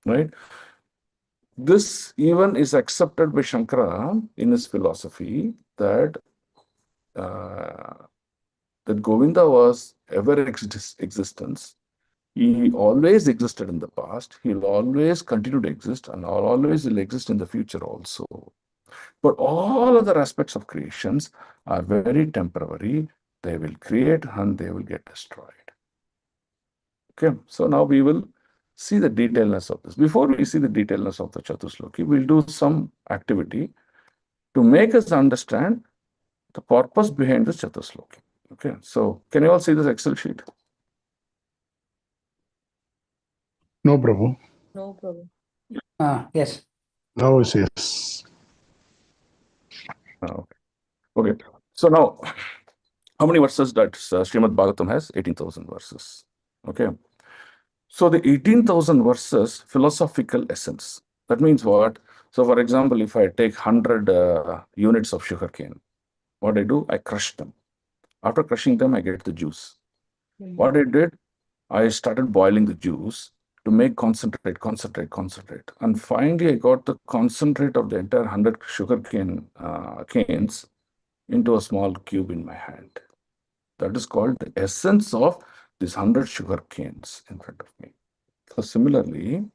[SPEAKER 1] Right? This even is accepted by Shankara in his philosophy that that Govinda was ever existence. He always existed in the past. He'll always continue to exist, and always will exist in the future also. But all other aspects of creations are very temporary. They will create and they will get destroyed. Okay, so now we will see the detailness of this. Before we see the detailness of the Chatusloki, we'll do some activity to make us understand the purpose behind the Chatusloki. Okay, so can you all see this Excel sheet?
[SPEAKER 9] No, Prabhu.
[SPEAKER 2] No, Prabhu.
[SPEAKER 4] Yes.
[SPEAKER 9] Now is yes.
[SPEAKER 1] Okay. Okay. So now, how many verses does Srimad Bhagavatam has? 18,000 verses. Okay. So the 18,000 verses, philosophical essence. That means what? So for example, if I take 100 units of sugarcane, what I do? I crush them. After crushing them, I get the juice. What I did? I started boiling the juice to make concentrate. And finally, I got the concentrate of the entire 100 sugarcane canes into a small cube in my hand. That is called the essence of these 100 sugar canes in front of me. So similarly,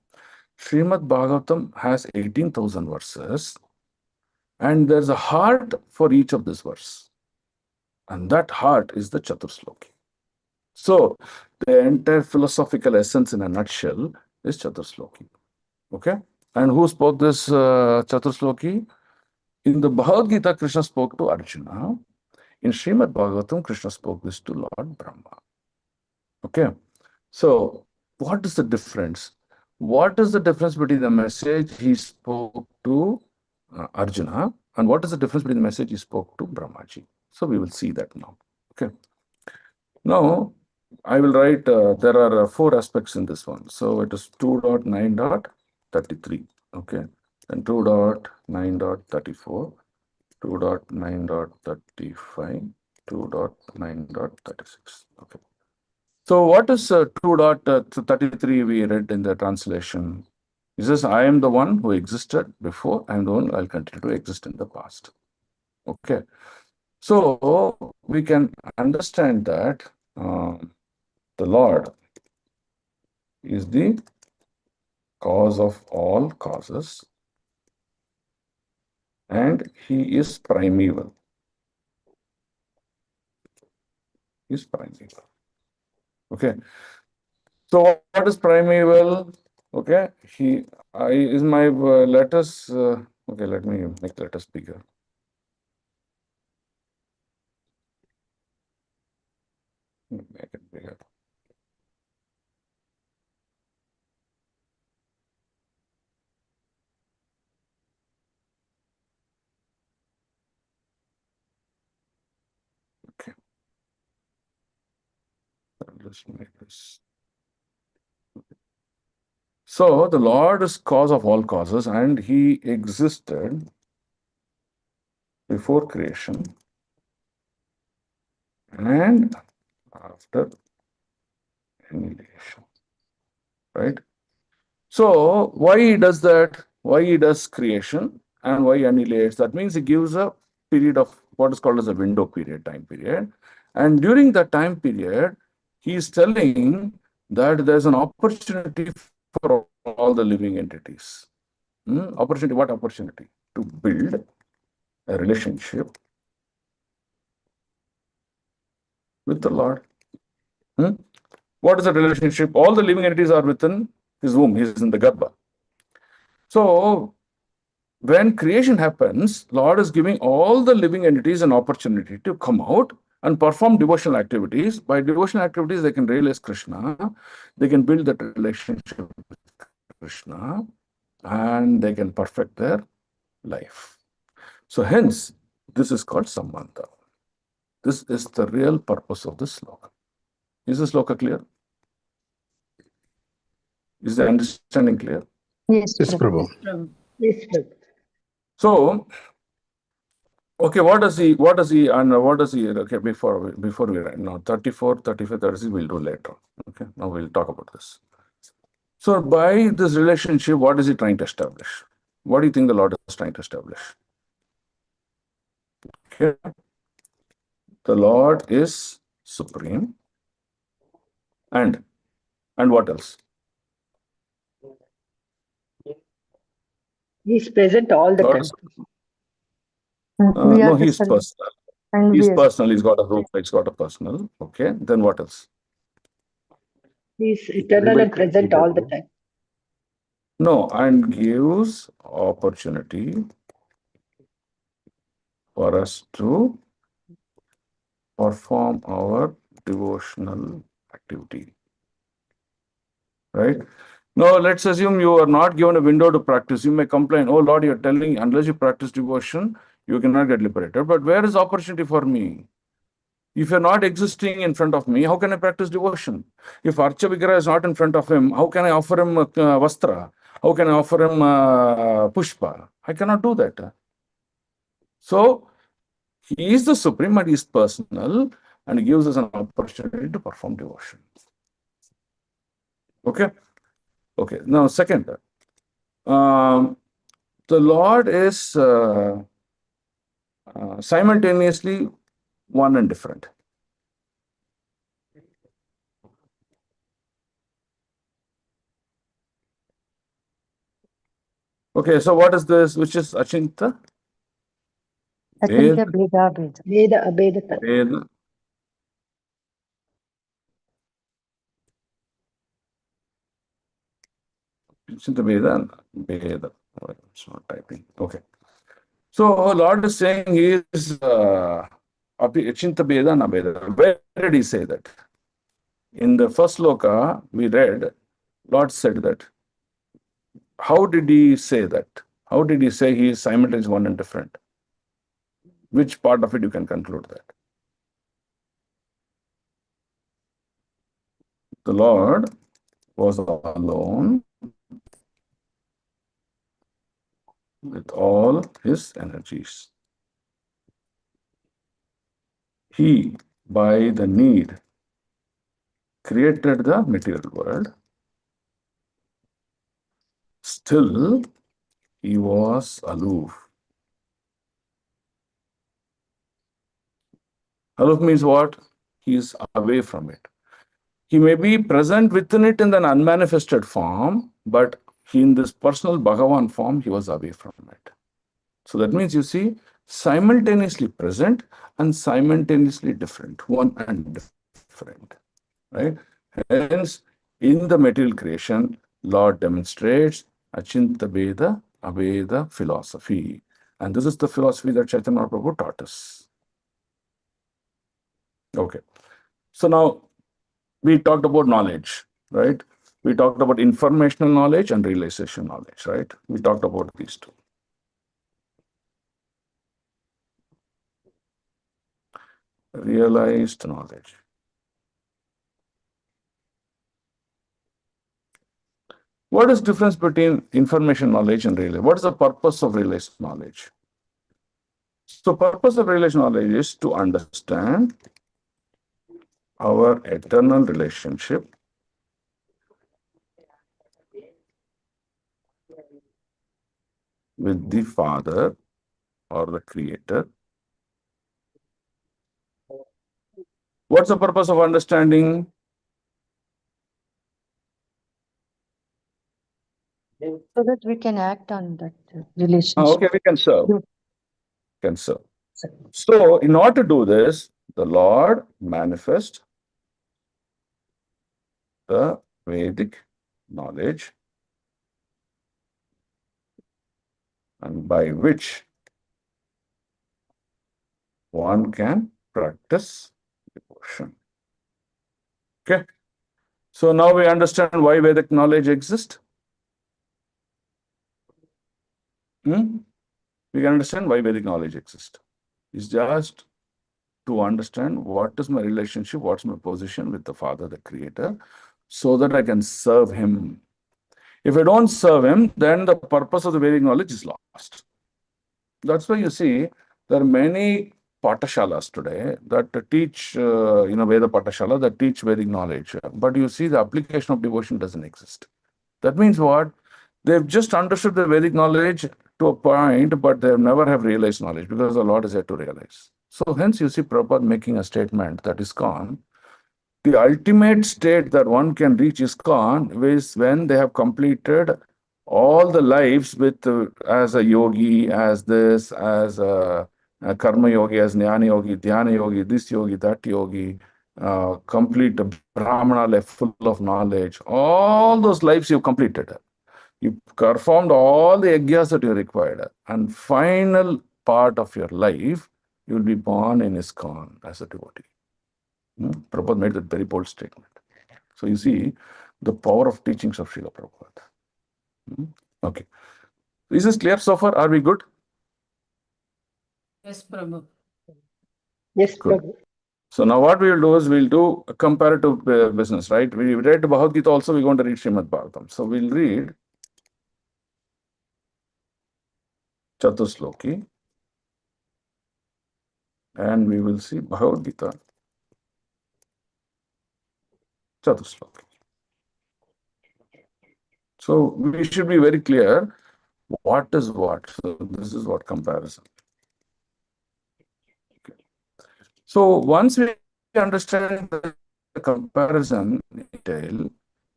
[SPEAKER 1] Srimad Bhagavatam has 18,000 verses, and there's a heart for each of this verse. And that heart is the Chatusloki. So the entire philosophical essence in a nutshell is Chatusloki. Okay? And who spoke this Chatusloki? In the Bhagavad Gita, Krishna spoke to Arjuna. In Srimad Bhagavatam, Krishna spoke this to Lord Brahma. Okay? So what is the difference? What is the difference between the message he spoke to Arjuna and what is the difference between the message he spoke to Brahmaji? So we will see that now. Okay. Now, I will write, there are 4 aspects in this one. So it is 2.9.33. Okay. And 2.9.34, 2.9.35, 2.9.36. Okay. So what is 2.33 we read in the translation? It says, I am the one who existed before, I am the one who will continue to exist in the past. Okay. So we can understand that the Lord is the cause of all causes and he is primeval. He is primeval. Okay. So what is primeval? Okay. Is my letters. Okay, let me make the letters bigger. Make it bigger. Okay. Let's make this. So the Lord is cause of all causes and he existed before creation and after annihilation. Right? So why he does that? Why he does creation and why he annihilates? That means he gives a period of what is called as a window period, time period. And during that time period, he is telling that there's an opportunity for all the living entities. Opportunity, what opportunity? To build a relationship with the Lord. What is the relationship? All the living entities are within his womb. He is in the Garbha. So when creation happens, Lord is giving all the living entities an opportunity to come out and perform devotional activities. By devotional activities, they can realize Krishna, they can build that relationship with Krishna, and they can perfect their life. So hence, this is called Sambandha. This is the real purpose of this sloka. Is this sloka clear? Is the understanding clear?
[SPEAKER 2] Yes,
[SPEAKER 9] Yes,
[SPEAKER 2] Prabhu.
[SPEAKER 9] Prabhu.
[SPEAKER 7] Yes, Prabhu.
[SPEAKER 1] So, okay, what does he, okay, before we write, now 34, 35, 36, we'll do later. Okay, now we'll talk about this. So by this relationship, what is he trying to establish? What do you think the Lord is trying to establish? Okay. The Lord is supreme. And what else?
[SPEAKER 7] He is present all the
[SPEAKER 1] Lord
[SPEAKER 7] time.
[SPEAKER 1] is,
[SPEAKER 2] We are
[SPEAKER 1] no,
[SPEAKER 2] the
[SPEAKER 1] he's
[SPEAKER 2] self,
[SPEAKER 1] personal.
[SPEAKER 2] and
[SPEAKER 1] He's
[SPEAKER 2] we are.
[SPEAKER 1] personal. He's got a roof. He's got a personal. Okay. Then what else?
[SPEAKER 7] He is eternal and present all the time.
[SPEAKER 1] No, and gives opportunity for us to perform our devotional activity. Right? Now, let's assume you are not given a window to practice. You may complain, oh Lord, you're telling, unless you practice devotion, you cannot get liberated. But where is opportunity for me? If you're not existing in front of me, how can I practice devotion? If Archa Vigraha is not in front of him, how can I offer him vastra? How can I offer him pushpa? I cannot do that. So, he is the supreme and he is personal and he gives us an opportunity to perform devotion. Okay? Okay. Now, second, the Lord is simultaneously one and different. Okay, so what is this? Which is Achinta?
[SPEAKER 2] Achinta Bheda Bheda.
[SPEAKER 7] Veda Abhedata.
[SPEAKER 1] Veda. Achinta Veda and Veda. Oh, it's not typing. Okay. So Lord is saying he is Achinta Veda and Abheda. Where did he say that? In the first sloka we read, Lord said that. How did he say that? How did he say he is simultaneous one and different? Which part of it you can conclude that? The Lord was alone with all his energies. He, by the need, created the material world. Still, he was aloof. Aloof means what? He is away from it. He may be present within it in an unmanifested form, but in this personal Bhagavan form, he was away from it. So that means you see, simultaneously present and simultaneously different, one and different, right? Hence, in the material creation, Lord demonstrates Achinta Veda, Aveda philosophy. And this is the philosophy that Chaitanya Prabhu taught us. Okay. So now we talked about knowledge, right? We talked about informational knowledge and realization knowledge, right? We talked about these two. Realized knowledge. What is the difference between information knowledge and realization? What is the purpose of realized knowledge? So purpose of realized knowledge is to understand our eternal relationship with the Father or the Creator. What's the purpose of understanding?
[SPEAKER 2] So that we can act on that relationship.
[SPEAKER 1] Okay, we can serve. Can serve. So, in order to do this, the Lord manifests the Vedic knowledge, and by which one can practice devotion. Okay. So now we understand why Vedic knowledge exists. We can understand why Vedic knowledge exists. It's just to understand what is my relationship, what's my position with the Father, the Creator, so that I can serve Him. If I don't serve Him, then the purpose of the Vedic knowledge is lost. That's why you see there are many patashalas today that teach, Veda patashala that teach Vedic knowledge. But you see the application of devotion doesn't exist. That means what? They've just understood the Vedic knowledge to a point, but they never have realized knowledge because the Lord is yet to realize. So hence you see Prabhupada making a statement that ISKCON, the ultimate state that one can reach ISKCON is when they have completed all the lives with as a yogi, as this, as a karma yogi, as jnana yogi, dhyana yogi, this yogi, that yogi, complete brahmana life full of knowledge. All those lives you've completed. You performed all the yajnas that you required, and final part of your life, you will be born in ISKCON as a devotee. Prabhupada made that very bold statement. So you see the power of teachings of Srila Prabhupada. Okay. Is this clear so far? Are we good?
[SPEAKER 5] Yes, Prabhu.
[SPEAKER 7] Yes,
[SPEAKER 1] Good.
[SPEAKER 7] Prabhu.
[SPEAKER 1] So now what we will do is we'll do a comparative business, right? We read Bhagavad Gita also, we're going to read Srimad Bhagavatam. So we'll read Chatusloki and we will see Bhagavad Gita Chatusloki. So we should be very clear what is what. So this is what comparison. Okay. So once we understand the comparison in detail,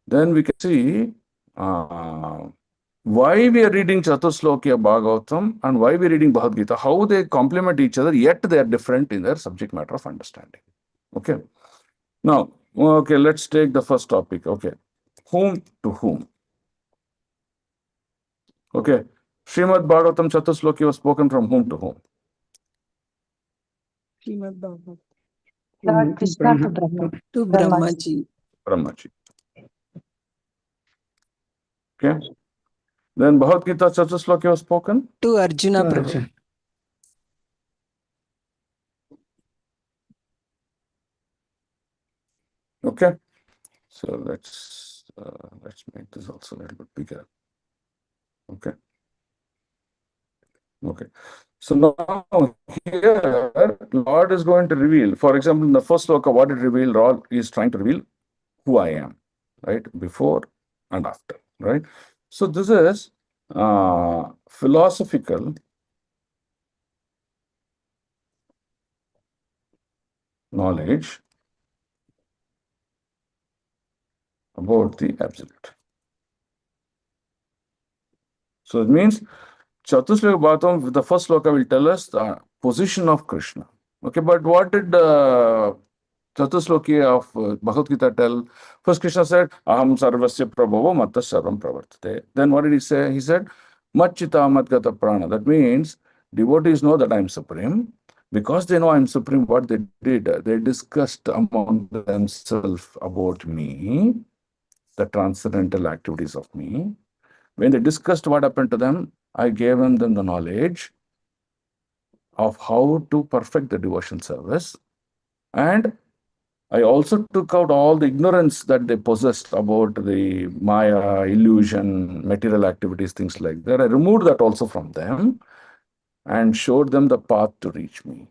[SPEAKER 1] then we can see why we are reading Chatusloki of Bhagavatam and why we are reading Bhagavad Gita, how they complement each other, yet they are different in their subject matter of understanding. Okay. Now, okay, let's take the first topic. Okay. Whom to whom? Okay. Srimad Bhagavatam Chatusloki was spoken from whom to whom?
[SPEAKER 3] Srimad Bhagavatam.
[SPEAKER 7] Lord Krishna to Brahma.
[SPEAKER 3] To Brahmaji.
[SPEAKER 1] Brahmaji. Okay. Then Bhagavad Gita Chatusloki was spoken?
[SPEAKER 3] To Arjuna Prabhu.
[SPEAKER 4] Arjuna.
[SPEAKER 1] Okay. So let's make this also a little bit bigger. Okay. Okay. So now here, Lord is going to reveal, for example, in the first sloka, what it revealed, Lord is trying to reveal who I am, right? Before and after, right? So this is philosophical knowledge about the absolute. So it means Chatusloka Bhagavatam, the first sloka will tell us the position of Krishna. Okay, but what did Chatusloki of Bhagavad Gita tell? First Krishna said, Aham sarvasya prabhavo matta sarvam pravartate. Then what did he say? He said, Machita matgata prana. That means devotees know that I am supreme. Because they know I am supreme, what they did, they discussed among themselves about me, the transcendental activities of me. When they discussed what happened to them, I gave them the knowledge of how to perfect the devotion service. And I also took out all the ignorance that they possessed about the Maya, illusion, material activities, things like that. I removed that also from them and showed them the path to reach me.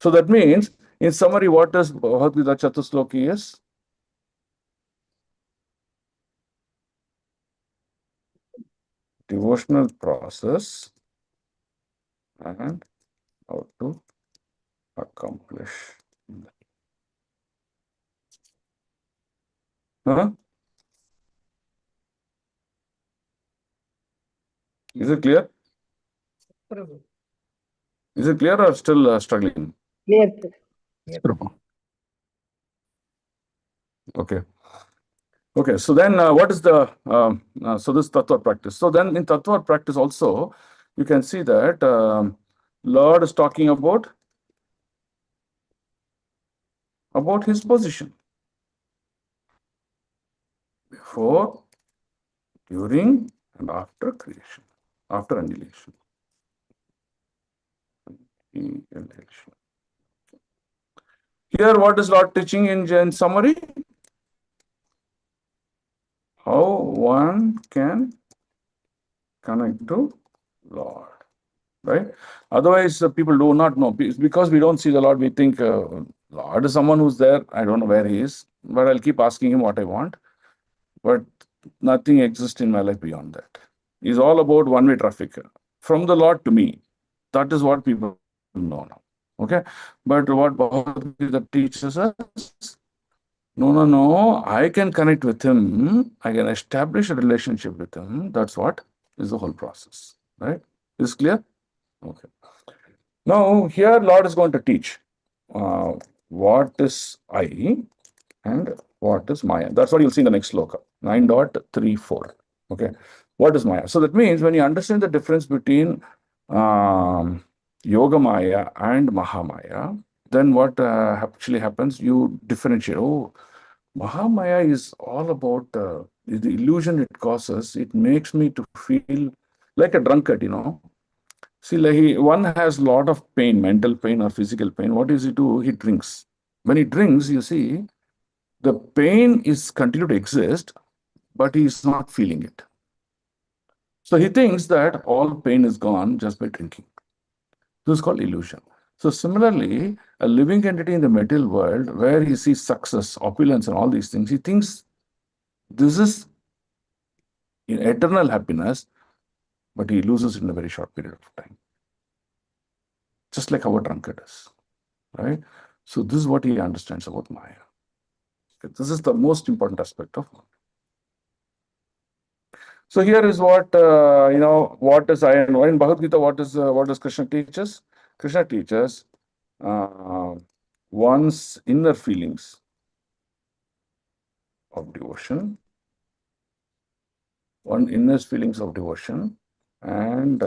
[SPEAKER 1] So that means, in summary, what does Bhagavad Gita Chatusloki is? Devotional process and how to accomplish that. Huh? Is it clear? Is it clear or still struggling?
[SPEAKER 7] Clear.
[SPEAKER 9] Prabhu.
[SPEAKER 1] Okay. Okay. So then what is the, so this Tattva practice. So then in Tattva practice also, you can see that Lord is talking about his position. Before, during, and after creation, after annihilation. Here, what is Lord teaching in summary? How one can connect to Lord, right? Otherwise, people do not know. Because we don't see the Lord, we think Lord is someone who's there. I don't know where he is, but I'll keep asking him what I want. But Nothing exists in my life beyond that. It's all about one-way traffic from the Lord to me. That is what people know now. Okay, but what Bhagavad Gita teaches us, no, I can connect with him, I can establish a relationship with him. That's what is the whole process, right? Is clear? Okay. Now here Lord is going to teach what is I and what is Maya. That's what you'll see in the next sloka, 9.34. Okay, what is Maya? So that means when you understand the difference between Yoga Maya and Mahamaya, then what actually happens, you differentiate. Oh, Mahamaya is all about the illusion it causes. It makes me to feel like a drunkard, See, like one has a lot of pain, mental pain or physical pain. What does he do? He drinks. When he drinks, you see, the pain is continue to exist, but he is not feeling it. So he thinks that all pain is gone just by drinking. This is called illusion. So similarly, a living entity in the material world where he sees success, opulence, and all these things, he thinks this is eternal happiness, but he loses it in a very short period of time. Just like how a drunkard is, right? So this is what he understands about Maya. This is the most important aspect of Maya. So here is what what is I and why in Bhagavad Gita. What does Krishna teaches? Krishna teaches one's inner feelings of devotion, and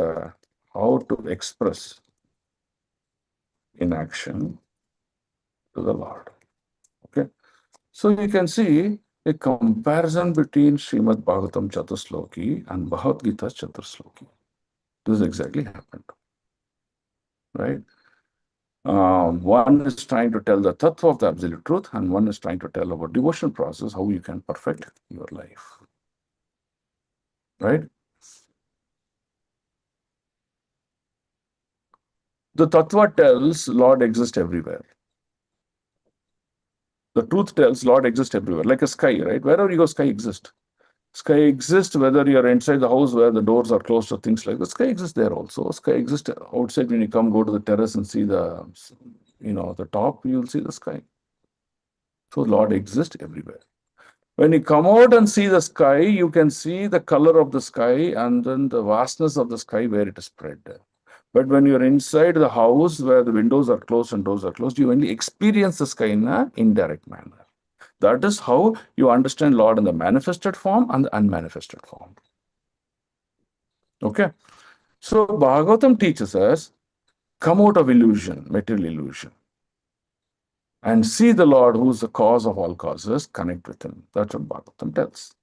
[SPEAKER 1] how to express in action to the Lord. Okay, so you can see a comparison between Srimad Bhagavatam Chatusloki and Bhagavad Gita Chatusloki. This exactly happened, right? One is trying to tell the tattva of the absolute truth, and one is trying to tell about devotional process, how you can perfect your life, right? The tattva tells Lord exists everywhere. The truth tells Lord exists everywhere, like a sky, right? Wherever you go, sky exists. Sky exists whether you're inside the house where the doors are closed or things like that. Sky exists there also. Sky exists outside when you go to the terrace and see the, the top, you'll see the sky. So Lord exists everywhere. When you come out and see the sky, you can see the color of the sky and then the vastness of the sky where it is spread. But when you're inside the house where the windows are closed and doors are closed, you only experience the sky in an indirect manner. That is how you understand Lord in the manifested form and the unmanifested form. Okay? So Bhagavatam teaches us, come out of illusion, material illusion, and see the Lord who is the cause of all causes, connect with him. That's what Bhagavatam tells.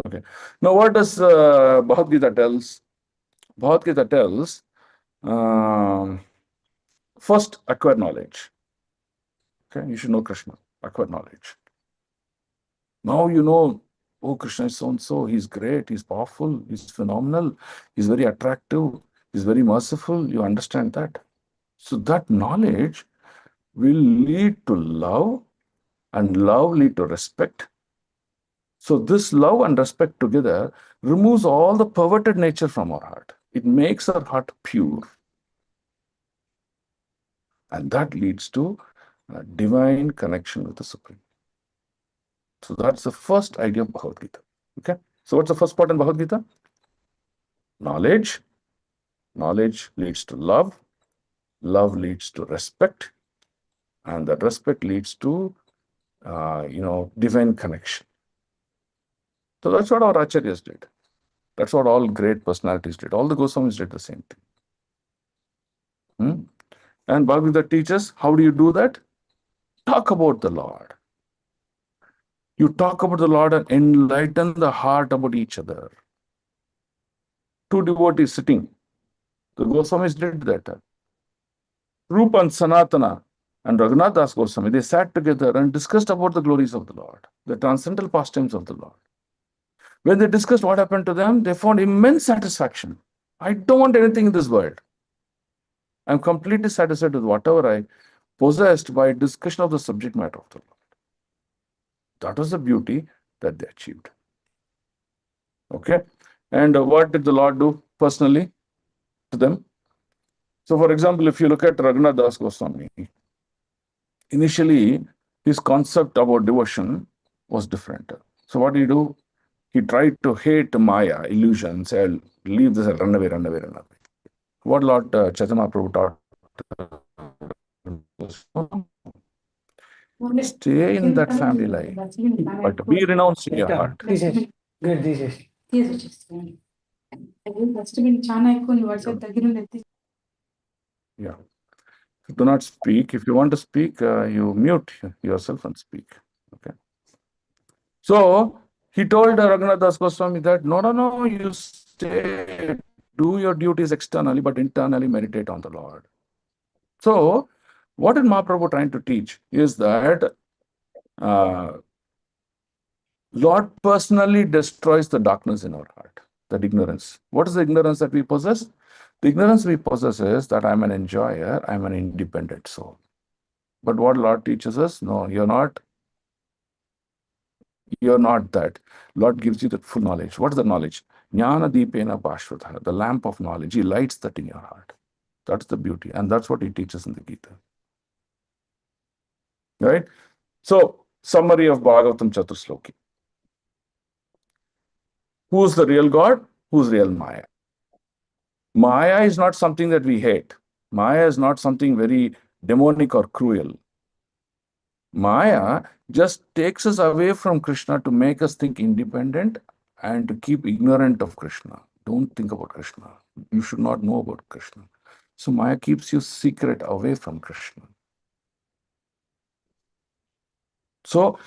[SPEAKER 1] Okay. Now what does Bhagavad Gita tells? Bhagavad Gita tells, first acquire knowledge. Okay, you should know Krishna, acquire knowledge. Now you know, oh, Krishna is so and so, he's great, he's powerful, he's phenomenal, he's very attractive, he's very merciful. You understand that. So that knowledge will lead to love, and love lead to respect. So this love and respect together removes all the perverted nature from our heart. It makes our heart pure. And that leads to a divine connection with the Supreme. So that's the first idea of Bhagavad Gita. Okay. So what's the first part in Bhagavad Gita? Knowledge. Knowledge leads to love. Love leads to respect. And that respect leads to, divine connection. So that's what our Acharyas did. That's what all great personalities did. All the Goswamis did the same thing. And Bhagavad Gita teaches, how do you do that? Talk about the Lord. You talk about the Lord and enlighten the heart about each other. Two devotees sitting. The Goswamis did that. Rupa and Sanatana and Raghunath Das Goswami, they sat together and discussed about the glories of the Lord, the transcendental pastimes of the Lord. When they discussed what happened to them, they found immense satisfaction. I don't want anything in this world. I'm completely satisfied with whatever I possessed by discussion of the subject matter of the Lord. That was the beauty that they achieved. Okay. And what did the Lord do personally to them? So, for example, if you look at Raghunath Das Goswami, initially his concept about devotion was different. So, what did he do? He tried to hate Maya, illusion, say, I'll leave this, I'll run away, run away, run away. What Lord Chaitanya Prabhu taught was, stay in that family life, but be renounced in your heart. Yeah. Do not speak. If you want to speak, you mute yourself and speak. Okay. So he told Raghunath Das Goswami that no, you stay, do your duties externally, but internally meditate on the Lord. So what is Mahaprabhu trying to teach is that Lord personally destroys the darkness in our heart, that ignorance. What is the ignorance that we possess? The ignorance we possess is that I'm an enjoyer, I'm an independent soul. But what Lord teaches us, no, you're not that. Lord gives you the full knowledge. What is the knowledge? Jnana Deepena Bhashvatha, the lamp of knowledge. He lights that in your heart. That's the beauty. And that's what he teaches in the Gita. Right? So, summary of Bhagavatam Chatusloki. Who's the real God? Who's real Maya? Maya is not something that we hate. Maya is not something very demonic or cruel. Maya just takes us away from Krishna to make us think independent and to keep ignorant of Krishna. Don't think about Krishna. You should not know about Krishna. So Maya keeps you secret away from Krishna. So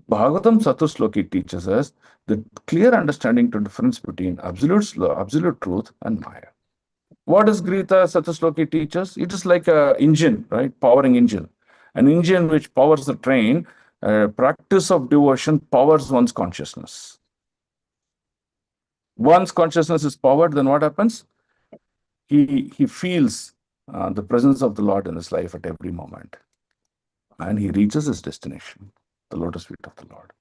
[SPEAKER 1] Bhagavatam Chatusloki teaches us the clear understanding to difference between absolute truth and Maya. What does Gita Chatusloki teach us? It is like an engine, right? Powering engine. An engine which powers the train. Practice of devotion powers one's consciousness. Once consciousness is powered, then what happens? He feels the presence of the Lord in his life at every moment. And he reaches his destination, the lotus feet of the Lord.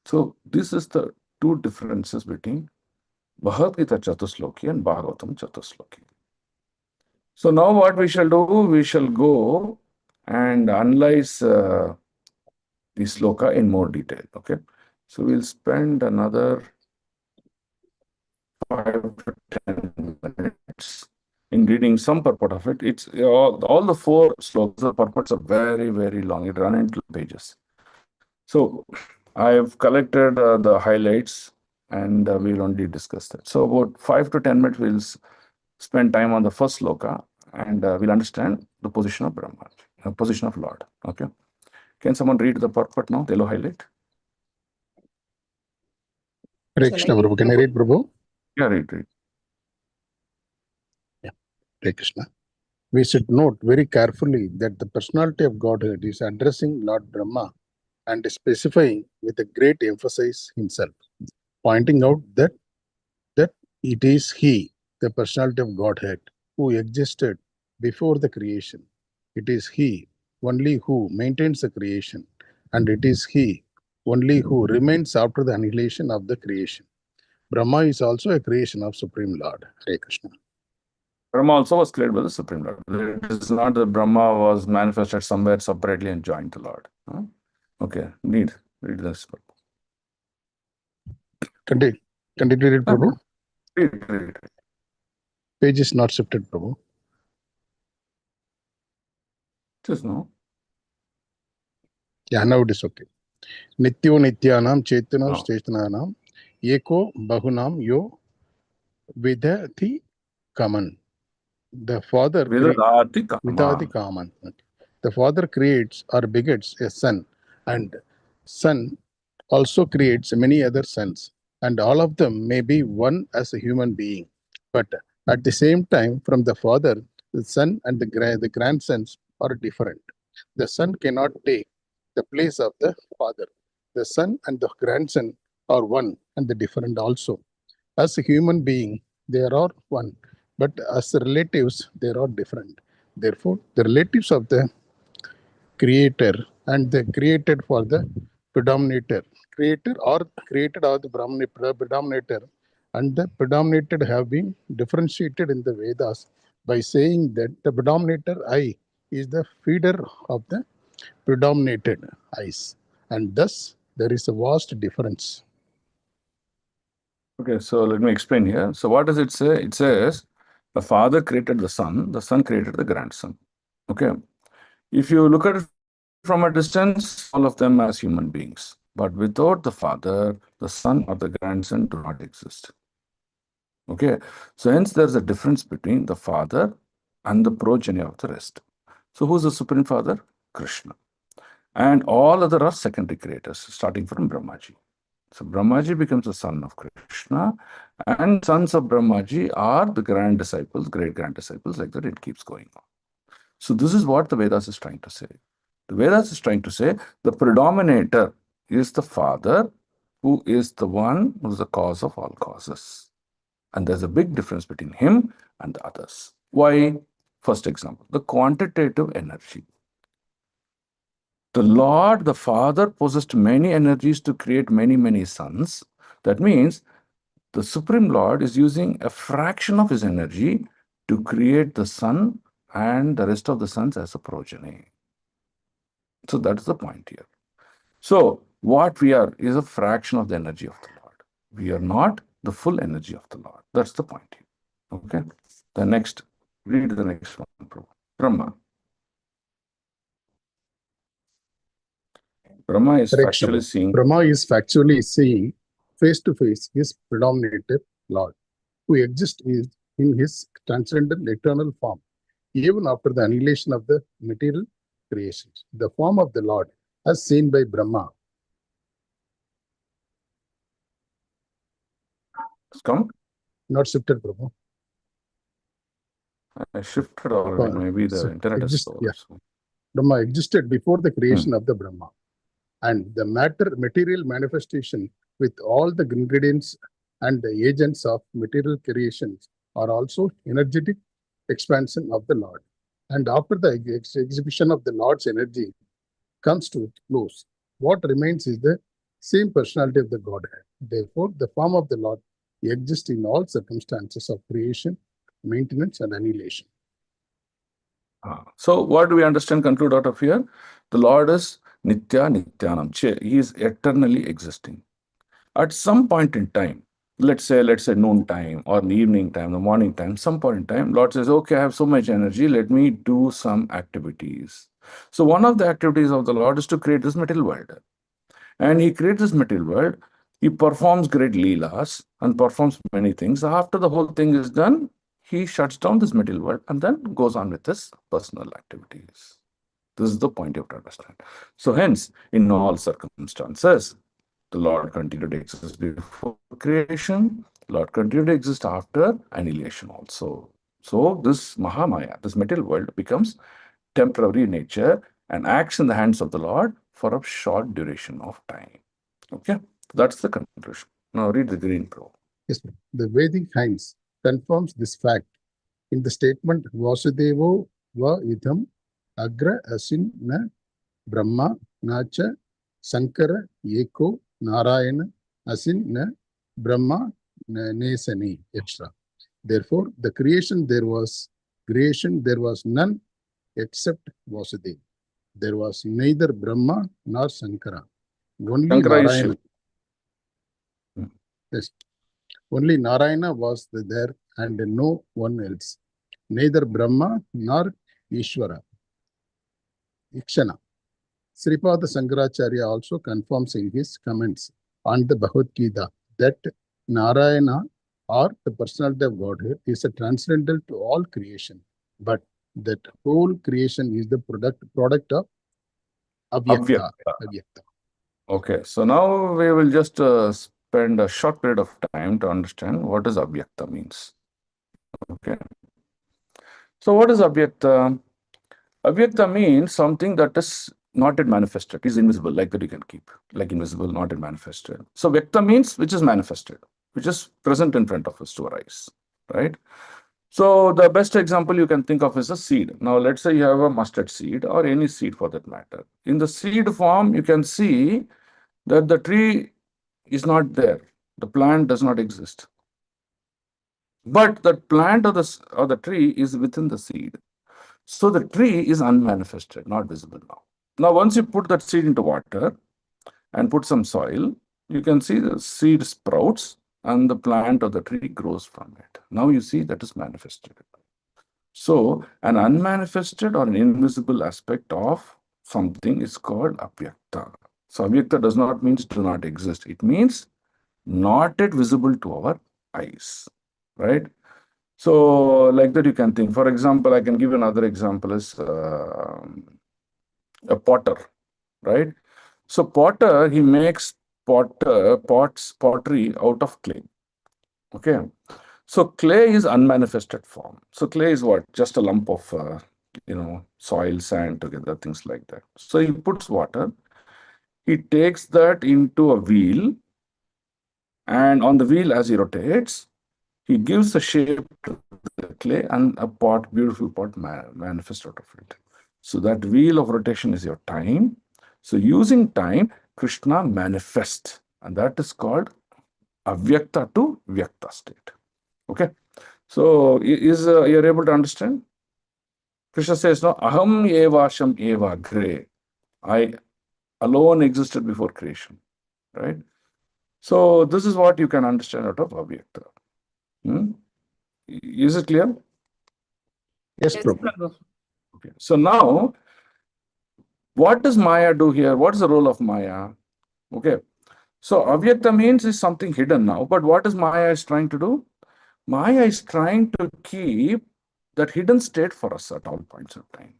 [SPEAKER 1] So this is the two differences between Bhagavad Gita Chatusloki and Bhagavatam Chatusloki. So now what we shall do, we shall go and analyze the sloka in more detail. Okay. So we'll spend another 5 to 10 minutes in reading some purport of it. It's all the 4 slokas, the purports are very, very long. It runs into pages. So I've collected the highlights and we'll only discuss that. So about 5 to 10 minutes, we'll spend time on the first sloka and we'll understand the position of Brahma, position of Lord. Okay. Can someone read the purport now, the yellow highlight?
[SPEAKER 9] Hare Krishna, Prabhu. Can I read, Prabhu?
[SPEAKER 1] Yeah, read.
[SPEAKER 9] Yeah. Hare Krishna. We should note very carefully that the personality of Godhead is addressing Lord Brahma and specifying with a great emphasis himself, pointing out that it is he, the personality of Godhead, who existed before the creation. It is he only who maintains the creation, and it is he only who remains after the annihilation of the creation. Brahma is also a creation of Supreme Lord. Hare Krishna.
[SPEAKER 1] Brahma also was created by the Supreme Lord. It is not that Brahma was manifested somewhere separately and joined the Lord. Huh? Okay, read this.
[SPEAKER 9] Continue to read, Prabhu.
[SPEAKER 1] Read.
[SPEAKER 9] Page is not shifted, Prabhu.
[SPEAKER 1] Just no.
[SPEAKER 9] Yeah, now it is okay. Nityo Nityanam Chetana Stetananam Eko Bahunam Yo Vidati Kaman. The Father Vidati Kaman. The Father creates or begets a son, and Son also creates many other sons, and all of them may be one as a human being. But at the same time, from the Father, the Son and the grandsons are different. The Son cannot take the place of the Father. The Son and the grandson are one and the different also. As a human being, they are all one, but as relatives, they are all different. Therefore, the relatives of the Creator and the created for the predominator created or the predominator, and the predominated have been differentiated in the Vedas by saying that the predominator I is the feeder of the predominated eyes, and thus there is a vast difference.
[SPEAKER 1] Okay, so let me explain here. So what does it say? It says the father created the son created the grandson. Okay. If you look at it from a distance, all of them as human beings. But without the father, the son or the grandson do not exist. Okay. So hence there's a difference between the father and the progeny of the rest. So who's the Supreme Father? Krishna. And all other are secondary creators, starting from Brahmaji. So Brahmaji becomes the son of Krishna, and sons of Brahmaji are the grand disciples, great grand disciples, like that it keeps going on. So this is what the Vedas is trying to say. The Vedas is trying to say the predominator is the father, who is the one who is the cause of all causes. And there's a big difference between him and the others. Why? First example, the quantitative energy. The Lord, the Father, possessed many energies to create many, many sons. That means the Supreme Lord is using a fraction of his energy to create the Son and the rest of the sons as a progeny. So that's the point here. So what we are is a fraction of the energy of the Lord. We are not the full energy of the Lord. That's the point here. Okay. The next, read the next one, Brahma. Brahma is factually seeing.
[SPEAKER 9] Brahma is factually seeing face to face his predominated Lord, who exists in his transcendental eternal form, even after the annihilation of the material creations. The form of the Lord, as seen by Brahma.
[SPEAKER 1] Come.
[SPEAKER 9] Not shifted, Brahma.
[SPEAKER 1] I shifted already. Maybe the internet is slow.
[SPEAKER 9] Yeah. Brahma existed before the creation of the Brahma. And the material manifestation with all the ingredients and the agents of material creations are also energetic expansion of the Lord. And after the exhibition of the Lord's energy comes to its close, what remains is the same personality of the Godhead. Therefore, the form of the Lord exists in all circumstances of creation, maintenance, and annihilation.
[SPEAKER 1] So what do we understand, conclude out of here? The Lord is Nitya Nityanam. He is eternally existing. At some point in time, let's say noon time or the evening time, the morning time, some point in time, Lord says, okay, I have so much energy, let me do some activities. So one of the activities of the Lord is to create this material world. And he creates this material world. He performs great leelas and performs many things. After the whole thing is done, he shuts down this material world and then goes on with his personal activities. This is the point you have to understand. So hence, in all circumstances, the Lord continued to exist before creation. Lord continued to exist after annihilation also. So this Mahamaya, this material world, becomes temporary in nature and acts in the hands of the Lord for a short duration of time. Okay, that's the conclusion. Now read the green pro.
[SPEAKER 9] Yes, the Vedic Hymns confirms this fact in the statement Vasudevo va idham agra asin na Brahma nacha Sankara eko Narayana asin na Brahma nesani, etc. Therefore, the creation there was none except Vasudeva. There was neither Brahma nor Sankara. Only
[SPEAKER 1] Sankara
[SPEAKER 9] Narayana. Yes. Only Narayana was there and no one else. Neither Brahma nor Ishvara. Ikshana. Sripada Sankaracharya also confirms in his comments on the Bhagavad Gita that Narayana, or the personality of Godhead, is a transcendental to all creation, but that whole creation is the product of Avyakta.
[SPEAKER 1] Okay, so now we will just spend a short period of time to understand what does Avyakta means. Okay. So what is Avyakta? Avyakta means something that is not yet manifested, is invisible, like that you can keep, like invisible, not yet manifested. So Vyakta means which is manifested, which is present in front of us to our eyes, right? So the best example you can think of is a seed. Now let's say you have a mustard seed or any seed for that matter. In the seed form, you can see that the tree is not there. The plant does not exist. But the plant or the tree is within the seed. So the tree is unmanifested, not visible now. Now, once you put that seed into water and put some soil, you can see the seed sprouts and the plant or the tree grows from it. Now you see that is manifested. So an unmanifested or an invisible aspect of something is called avyakta. So avyakta does not mean do not exist. It means not yet visible to our eyes, right? So like that you can think. For example, I can give you another example is a potter, right? So potter, he makes pottery out of clay. Okay. So clay is unmanifested form. So clay is what? Just a lump of, soil, sand together, things like that. So he puts water. He takes that into a wheel, and on the wheel, as he rotates, he gives a shape to the clay, and a pot, beautiful pot, manifests out of it. So that wheel of rotation is your time. So using time, Krishna manifests, and that is called avyakta to vyakta state. Okay. So you're able to understand? Krishna says, no, aham evasham eva gre. I alone existed before creation, right? So this is what you can understand out of avyakta. Is it clear?
[SPEAKER 5] Yes, Prabhu.
[SPEAKER 1] Okay. So now, what does Maya do here? What is the role of Maya? Okay. So avyakta means is something hidden now, but what is Maya is trying to do? Maya is trying to keep that hidden state for us at all points of time.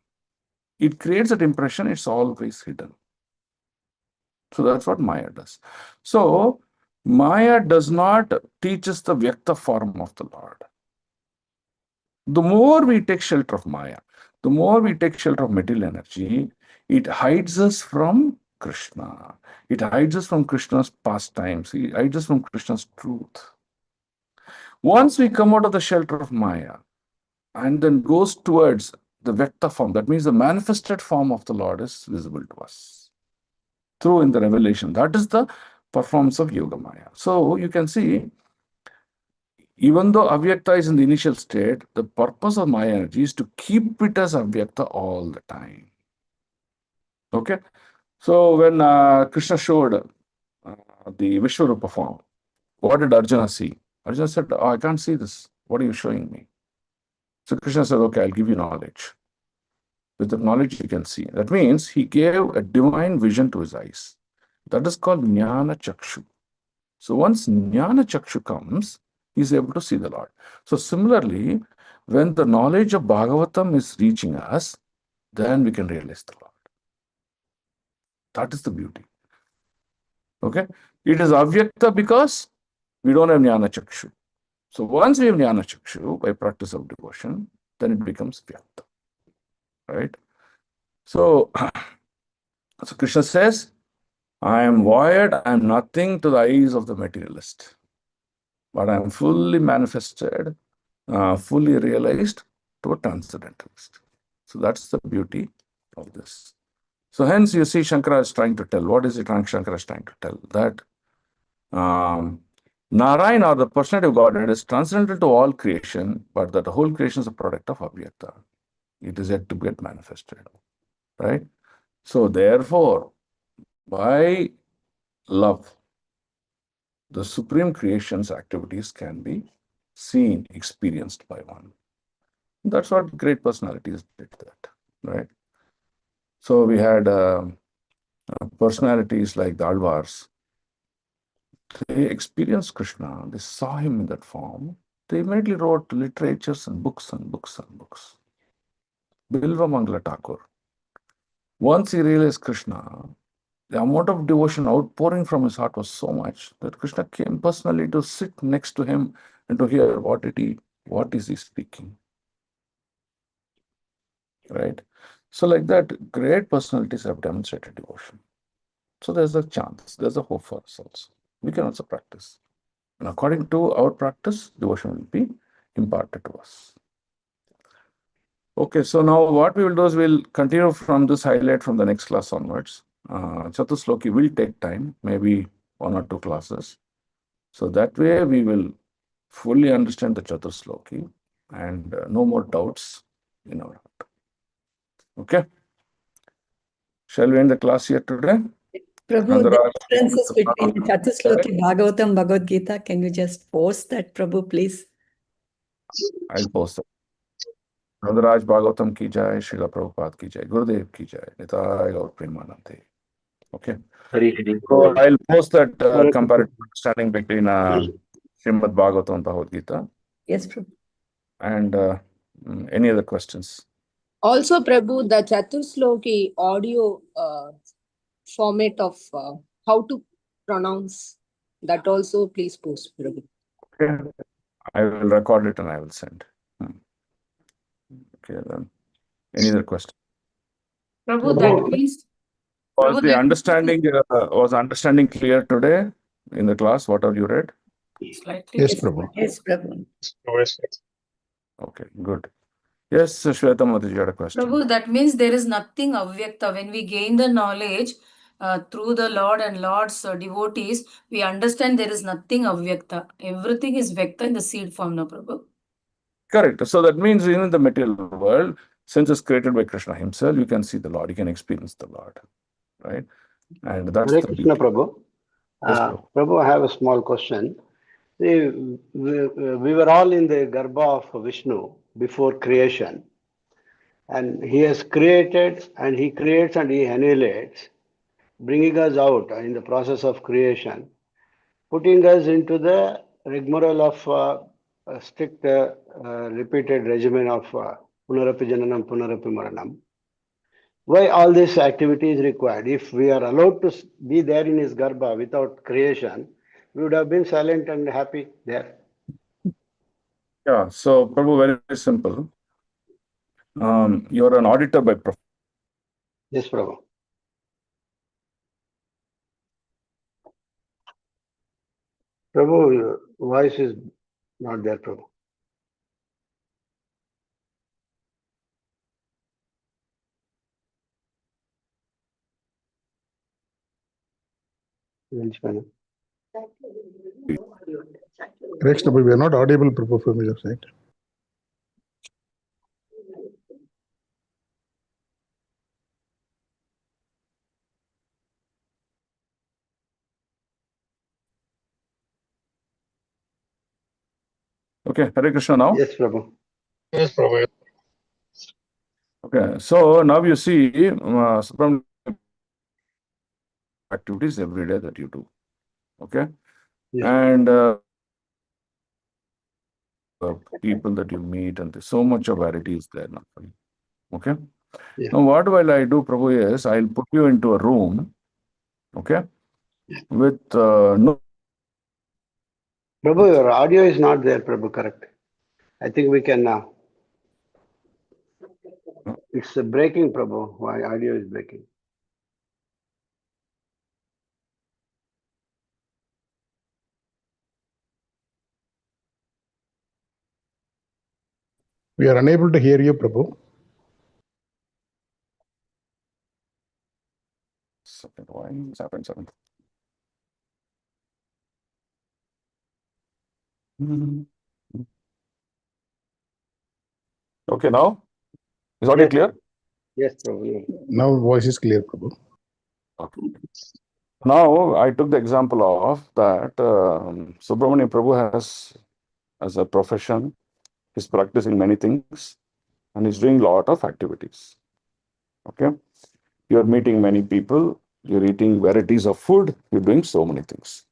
[SPEAKER 1] It creates that impression it's always hidden. So that's what Maya does. So Maya does not teach us the Vyakta form of the Lord. The more we take shelter of Maya, the more we take shelter of material energy, it hides us from Krishna. It hides us from Krishna's pastimes. It hides us from Krishna's truth. Once we come out of the shelter of Maya and then goes towards the Vyakta form, that means the manifested form of the Lord is visible to us through in the revelation. That is the performance of Yoga Maya. So you can see, even though avyakta is in the initial state, the purpose of Maya energy is to keep it as avyakta all the time. Okay? So when Krishna showed the Vishwarupa form, what did Arjuna see? Arjuna said, oh, I can't see this. What are you showing me? So Krishna said, okay, I'll give you knowledge. With the knowledge you can see. That means he gave a divine vision to his eyes. That is called Jnana Chakshu. So once Jnana Chakshu comes, he is able to see the Lord. So similarly, when the knowledge of Bhagavatam is reaching us, then we can realize the Lord. That is the beauty. Okay? It is avyakta because we don't have Jnana Chakshu. So once we have Jnana Chakshu, by practice of devotion, then it becomes vyakta. Right? So, so Krishna says, I am void, I am nothing to the eyes of the materialist. But I am fully manifested, fully realized to a transcendentalist. So that's the beauty of this. So hence you see Shankara is trying to tell, what is it Shankara is trying to tell? That Narayana, or the personality of Godhead, is transcendental to all creation, but that the whole creation is a product of avyakta. It is yet to get manifested, right? So therefore, by love, the supreme creation's activities can be seen, experienced by one. That's what great personalities did that, right? So we had personalities like the Alvars. They experienced Krishna, they saw him in that form. They immediately wrote literatures and books and books and books. Bilva Mangala Thakur. Once he realized Krishna, the amount of devotion outpouring from his heart was so much that Krishna came personally to sit next to him and to hear what is he speaking. Right? So like that, great personalities have demonstrated devotion. So there's a chance, there's a hope for us also. We can also practice. And according to our practice, devotion will be imparted to us. Okay, so now what we will do is we'll continue from this highlight from the next class onwards. Chatusloki will take time, maybe 1 or 2 classes. So that way we will fully understand the Chatusloki and no more doubts in our heart. Okay? Shall we end the class here today?
[SPEAKER 3] Prabhu, the
[SPEAKER 1] Nandaraj,
[SPEAKER 3] differences between Chatusloki, Bhagavatam, Bhagavad Gita, can you just post that, Prabhu, please?
[SPEAKER 1] I'll post it. Nandaraj Bhagavatam ki jai, Srila Prabhupada ki jai, Gurudev ki jai, Nitai Gaur Premanande. Okay. So I'll post that comparative understanding between Srimad Bhagavatam and Bhagavad Gita.
[SPEAKER 3] Yes, Prabhu.
[SPEAKER 1] And any other questions?
[SPEAKER 7] Also, Prabhu, the Chatusloki audio format of how to pronounce that also please post, Prabhu.
[SPEAKER 1] Okay. I will record it and I will send. Okay, then. Any other question?
[SPEAKER 10] Prabhu, that means
[SPEAKER 1] Was the understanding was understanding clear today in the class? What have you read?
[SPEAKER 10] slightly.
[SPEAKER 9] Yes, Prabhu.
[SPEAKER 3] Yes, Prabhu.
[SPEAKER 1] Okay, good. Yes, Shweta Mataji, you had a question.
[SPEAKER 10] Prabhu, that means there is nothing avyakta. When we gain the knowledge through the Lord and Lord's devotees, we understand there is nothing avyakta. Everything is vyakta in the seed form, no, Prabhu?
[SPEAKER 1] Correct. So that means even in the material world, since it's created by Krishna himself, you can see the Lord, you can experience the Lord, right? And that's
[SPEAKER 6] Hare
[SPEAKER 1] the
[SPEAKER 6] Krishna,
[SPEAKER 1] beauty.
[SPEAKER 6] Prabhu.
[SPEAKER 1] Yes, Prabhu.
[SPEAKER 6] Prabhu, I have a small question. See, we were all in the Garbha of Vishnu before creation. And he has created and he creates and he annihilates, bringing us out in the process of creation, putting us into the rigmarole of a strict repeated regimen of Punarapi Jananam, Punarapi Maranam. Why all this activity is required? If we are allowed to be there in his Garbha without creation, we would have been silent and happy there.
[SPEAKER 1] Yeah, so Prabhu, very, very simple. You're an auditor by profession.
[SPEAKER 6] Yes, Prabhu. Prabhu, your voice is not there, Prabhu.
[SPEAKER 9] Correct, Prabhu. We are not audible, Prabhu, from your side.
[SPEAKER 1] Okay, Hare Krishna now.
[SPEAKER 6] Yes, Prabhu.
[SPEAKER 5] Yes, Prabhu.
[SPEAKER 1] Okay, so now you see Subramanian activities every day that you do. Okay,
[SPEAKER 6] Yes.
[SPEAKER 1] and people that you meet, and there's so much of variety is there now. Okay.
[SPEAKER 6] Yeah.
[SPEAKER 1] Now, what will I do, Prabhu? Is I'll put you into a room, okay, with no.
[SPEAKER 6] Prabhu, your audio is not there, Prabhu, correct. I think we can now. It's breaking, Prabhu. Why audio is breaking?
[SPEAKER 9] We are unable to hear you, Prabhu.
[SPEAKER 1] Second, why it's happened? Second. Okay, now is audio
[SPEAKER 6] Yes.
[SPEAKER 1] clear?
[SPEAKER 6] Yes, Prabhu.
[SPEAKER 9] Now voice is clear, Prabhu.
[SPEAKER 1] Okay. Now I took the example of that Subramanian Prabhu has, as a profession, he's practicing many things and he's doing a lot of activities. Okay, you're meeting many people, you're eating varieties of food, you're doing so many things.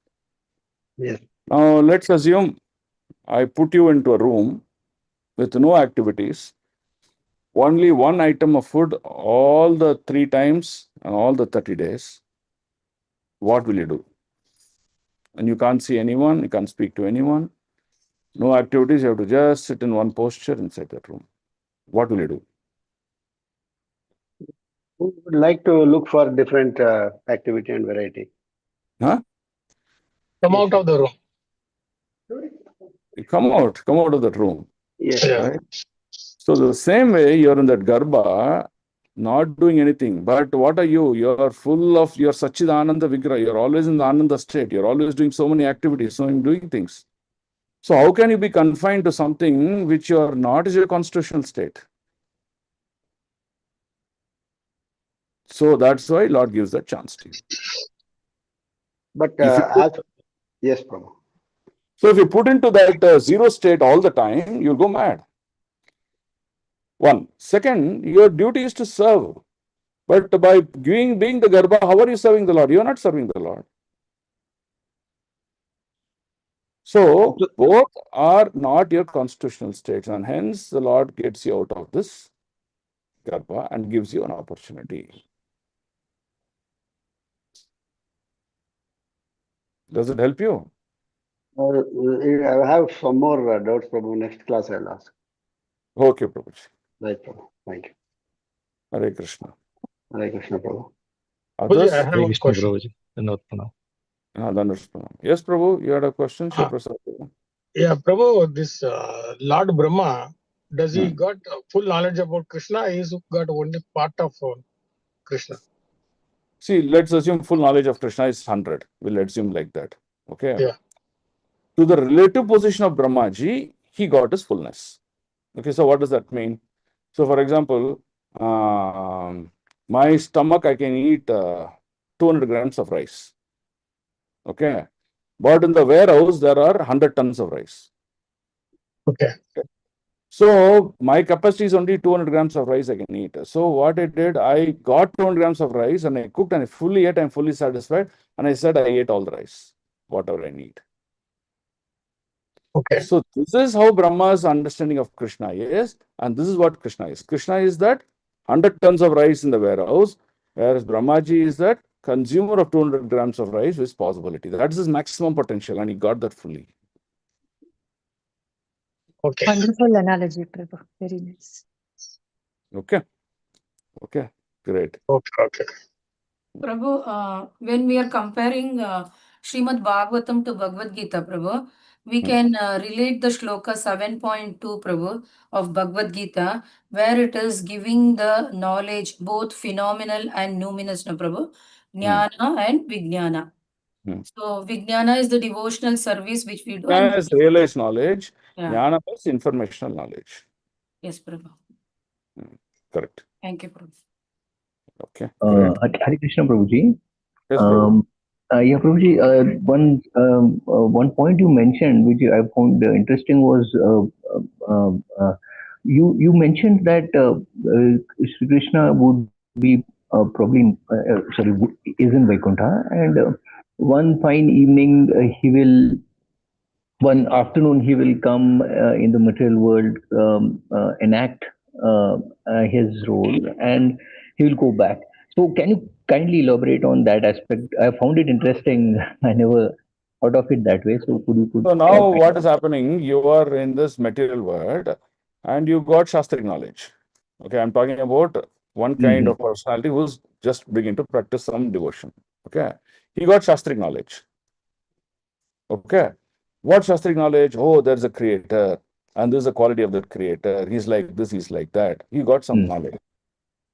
[SPEAKER 6] Yes.
[SPEAKER 1] Now let's assume I put you into a room with no activities, only one item of food all the 3 times and all the 30 days. What will you do? And you can't see anyone, you can't speak to anyone, no activities, you have to just sit in one posture inside that room. What will you do?
[SPEAKER 6] We would like to look for different activity and variety.
[SPEAKER 1] Huh?
[SPEAKER 5] Come out of the room.
[SPEAKER 1] You come out of that room.
[SPEAKER 6] Yes.
[SPEAKER 5] Yeah.
[SPEAKER 1] Right? So the same way you're in that Garbha, not doing anything. But what are you? You're full of your Sachidananda Vigraha. You're always in the Ananda state. You're always doing so many activities, so many doing things. So how can you be confined to something which you are not is your constitutional state? So that's why Lord gives that chance to you.
[SPEAKER 6] But
[SPEAKER 1] If you put,
[SPEAKER 6] yes, Prabhu.
[SPEAKER 1] so if you put into that zero state all the time, you'll go mad. One. Second, your duty is to serve. But by being the Garbha, how are you serving the Lord? You are not serving the Lord. So both are not your constitutional states, and hence the Lord gets you out of this Garbha and gives you an opportunity. Does it help you?
[SPEAKER 6] I have some more doubts, Prabhu. Next class I'll ask.
[SPEAKER 1] Okay, Prabhuji.
[SPEAKER 6] Right, Prabhu. Thank you.
[SPEAKER 1] Hare Krishna.
[SPEAKER 6] Hare Krishna, Prabhu.
[SPEAKER 5] Prabhuji,
[SPEAKER 1] Others?
[SPEAKER 5] I have
[SPEAKER 8] Hare
[SPEAKER 5] one
[SPEAKER 8] Krishna,
[SPEAKER 5] question.
[SPEAKER 8] Prabhuji. Dhanavad.
[SPEAKER 1] Yes, Prabhu, you had a question?
[SPEAKER 5] Ah.
[SPEAKER 1] Prasad.
[SPEAKER 5] Yeah, Prabhu, this Lord Brahma, does he
[SPEAKER 1] Hmm.
[SPEAKER 5] got full knowledge about Krishna? He's got only part of Krishna.
[SPEAKER 1] See, let's assume full knowledge of Krishna is 100. We'll assume like that. Okay.
[SPEAKER 5] Yeah.
[SPEAKER 1] To the relative position of Brahmaji, he got his fullness. Okay, so what does that mean? So, for example, my stomach, I can eat 200 grams of rice. Okay. But in the warehouse, there are 100 tons of rice.
[SPEAKER 5] Okay.
[SPEAKER 1] So, my capacity is only 200 grams of rice I can eat. So, what I did, I got 200 grams of rice and I cooked and I fully ate. I'm fully satisfied. And I said, I ate all the rice, whatever I need.
[SPEAKER 5] Okay.
[SPEAKER 1] So, this is how Brahma's understanding of Krishna is. And this is what Krishna is. Krishna is that 100 tons of rice in the warehouse, whereas Brahmaji is that consumer of 200 grams of rice with possibility. That is his maximum potential, and he got that fully.
[SPEAKER 5] Okay.
[SPEAKER 3] Wonderful analogy, Prabhu. Very nice.
[SPEAKER 1] Okay. Okay. Great.
[SPEAKER 5] Okay.
[SPEAKER 10] Prabhu, when we are comparing Srimad Bhagavatam to Bhagavad Gita, Prabhu, we can relate the shloka 7.2, Prabhu, of Bhagavad Gita, where it is giving the knowledge, both phenomenal and numinous, no, Prabhu, Jnana and Vijnana. So, Vijnana is the devotional service which we do.
[SPEAKER 1] Jnana is realized knowledge.
[SPEAKER 10] Yeah.
[SPEAKER 1] Jnana is informational knowledge.
[SPEAKER 10] Yes, Prabhu.
[SPEAKER 1] Correct.
[SPEAKER 10] Thank you, Prabhu.
[SPEAKER 1] Okay.
[SPEAKER 11] Hare Krishna, Prabhuji.
[SPEAKER 1] Yes, Prabhu.
[SPEAKER 11] Yeah, Prabhuji, one point you mentioned, which I found interesting, was you mentioned that Sri Krishna would be probably is in Vaikuntha, and one fine evening one afternoon he will come in the material world, enact his role, and he will go back. So can you kindly elaborate on that aspect? I found it interesting. I never thought of it that way. So could you?
[SPEAKER 1] So now what is happening? You are in this material world and you got Shastric knowledge. Okay, I'm talking about one kind of personality who's just beginning to practice some devotion. Okay, he got Shastric knowledge. Okay, what Shastric knowledge? Oh, there's a creator and this is the quality of that creator. He's like this, he's like that. He got some knowledge.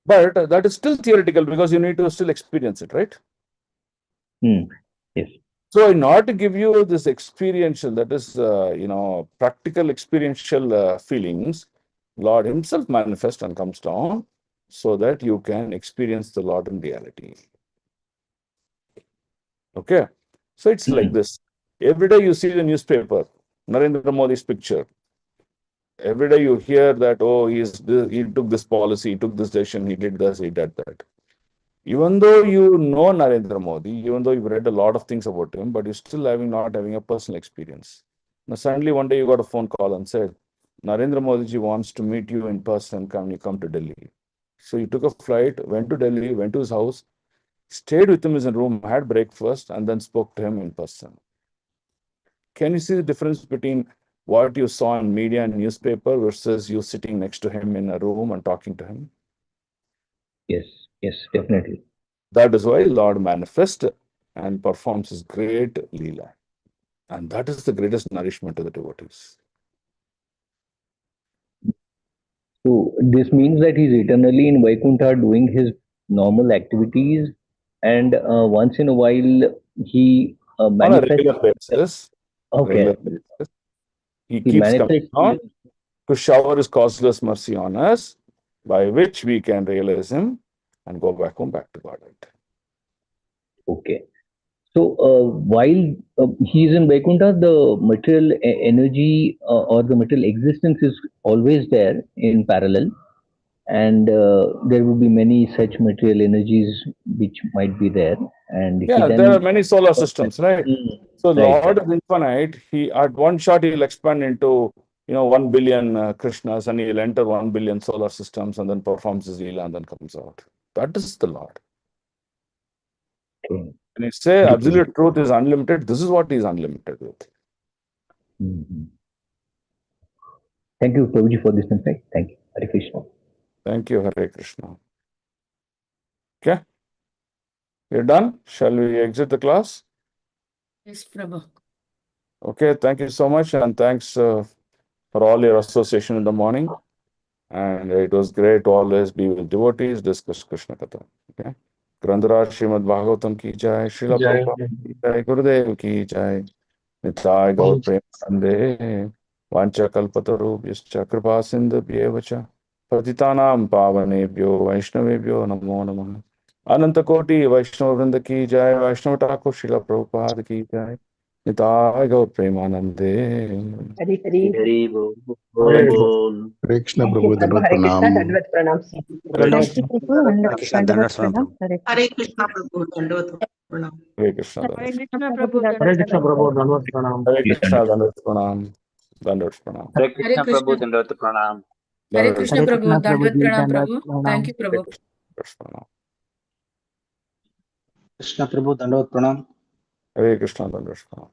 [SPEAKER 1] But that is still theoretical because you need to still experience it, right?
[SPEAKER 11] Yes.
[SPEAKER 1] So in order to give you this experiential, that is, practical experiential feelings, Lord himself manifests and comes down so that you can experience the Lord in reality. Okay. So it's like this. Every day you see the newspaper, Narendra Modi's picture. Every day you hear that, oh, he took this policy, he took this decision, he did this, he did that. Even though you know Narendra Modi, even though you've read a lot of things about him, but you're still not having a personal experience. Now, suddenly one day you got a phone call and said, Narendra Modi ji wants to meet you in person, can you come to Delhi? So you took a flight, went to Delhi, went to his house, stayed with him in his room, had breakfast, and then spoke to him in person. Can you see the difference between what you saw in media and newspaper versus you sitting next to him in a room and talking to him?
[SPEAKER 11] Yes, definitely.
[SPEAKER 1] That is why Lord manifests and performs his great Leela. And that is the greatest nourishment to the devotees.
[SPEAKER 11] So this means that he's eternally in Vaikuntha doing his normal activities, and once in a while he
[SPEAKER 1] On a
[SPEAKER 11] manifests.
[SPEAKER 1] regular basis.
[SPEAKER 11] Okay.
[SPEAKER 1] Regular basis. He
[SPEAKER 11] He
[SPEAKER 1] keeps coming
[SPEAKER 11] manifests.
[SPEAKER 1] on to shower his causeless mercy on us, by which we can realize him and go back home, back to Godhead.
[SPEAKER 11] Okay. So while he is in Vaikuntha, the material energy or the material existence is always there in parallel, and there will be many such material energies which might be there, and he
[SPEAKER 1] Yeah,
[SPEAKER 11] then.
[SPEAKER 1] there are many solar systems, right? So
[SPEAKER 11] Right,
[SPEAKER 1] Lord is infinite. He at one shot he'll expand into 1 billion Krishnas, and he'll enter 1 billion solar systems and then performs his Leela and then comes out. That is the Lord.
[SPEAKER 11] Okay.
[SPEAKER 1] When you say absolute truth is unlimited, this is what he is unlimited with.
[SPEAKER 11] Mm-hmm. Thank you, Prabhuji, for this insight. Thank you. Hare Krishna.
[SPEAKER 1] Thank you, Hare Krishna. Okay. We're done. Shall we exit the class?
[SPEAKER 10] Yes, Prabhu.
[SPEAKER 1] Okay, thank you so much, and thanks for all your association in the morning. And it was great to always be with devotees, discuss Krishna Katha. Okay. Grandharaj Srimad Bhagavatam ki jai, Srila
[SPEAKER 5] Jai.
[SPEAKER 1] Prabhupada ki jai, Gurudev ki jai, Nitai Gaur Premanande, Vancha Kalpatarubhyascha Kripa Sindhubhyevacha, Patitanam Pavanebhyo, Vaishnavebhyo Namo Namah. Ananta Koti Vaishnava Vrinda ki jai, Vaishnava Thakur Srila Prabhupada ki jai, Nitai Gaur Premanande.
[SPEAKER 2] Hari
[SPEAKER 1] Thank you.
[SPEAKER 9] Hare Krishna
[SPEAKER 2] Thank you,
[SPEAKER 9] Prabhu,
[SPEAKER 2] Prabhu.
[SPEAKER 9] Dandavad
[SPEAKER 2] Hare Krishna,
[SPEAKER 9] Pranam.
[SPEAKER 2] Dandavad Pranam.
[SPEAKER 1] Hare
[SPEAKER 12] Thank you,
[SPEAKER 1] Krishna.
[SPEAKER 12] Prabhu. Dandavad
[SPEAKER 13] Pranam.
[SPEAKER 12] Pranam. Hare
[SPEAKER 13] Hare Krishna Prabhu, Dandavad Pranam.
[SPEAKER 1] Hare Krishna.
[SPEAKER 12] Hare Krishna,
[SPEAKER 5] Hare
[SPEAKER 12] Prabhu.
[SPEAKER 5] Krishna
[SPEAKER 12] Dandavad
[SPEAKER 5] Prabhu,
[SPEAKER 12] Pranam.
[SPEAKER 5] Dhanavad Pranam.
[SPEAKER 1] Hare Krishna, Dandavad Pranam. Dandavad Pranam.
[SPEAKER 13] Hare
[SPEAKER 10] Hare
[SPEAKER 13] Krishna Prabhu,
[SPEAKER 10] Krishna.
[SPEAKER 13] Dandavad Pranam.
[SPEAKER 10] Hare
[SPEAKER 1] Dandavad
[SPEAKER 10] Krishna,
[SPEAKER 12] Hare
[SPEAKER 10] Prabhu.
[SPEAKER 12] Krishna,
[SPEAKER 10] Dandavad
[SPEAKER 12] Prabhuji.
[SPEAKER 10] Pranam,
[SPEAKER 12] Dandavad
[SPEAKER 10] Prabhu.
[SPEAKER 12] Pranam.
[SPEAKER 10] Thank you, Prabhu.
[SPEAKER 1] Pranam.
[SPEAKER 13] Krishna Prabhu, Dandavad Pranam.
[SPEAKER 1] Hare Krishna, Dandavad Pranam.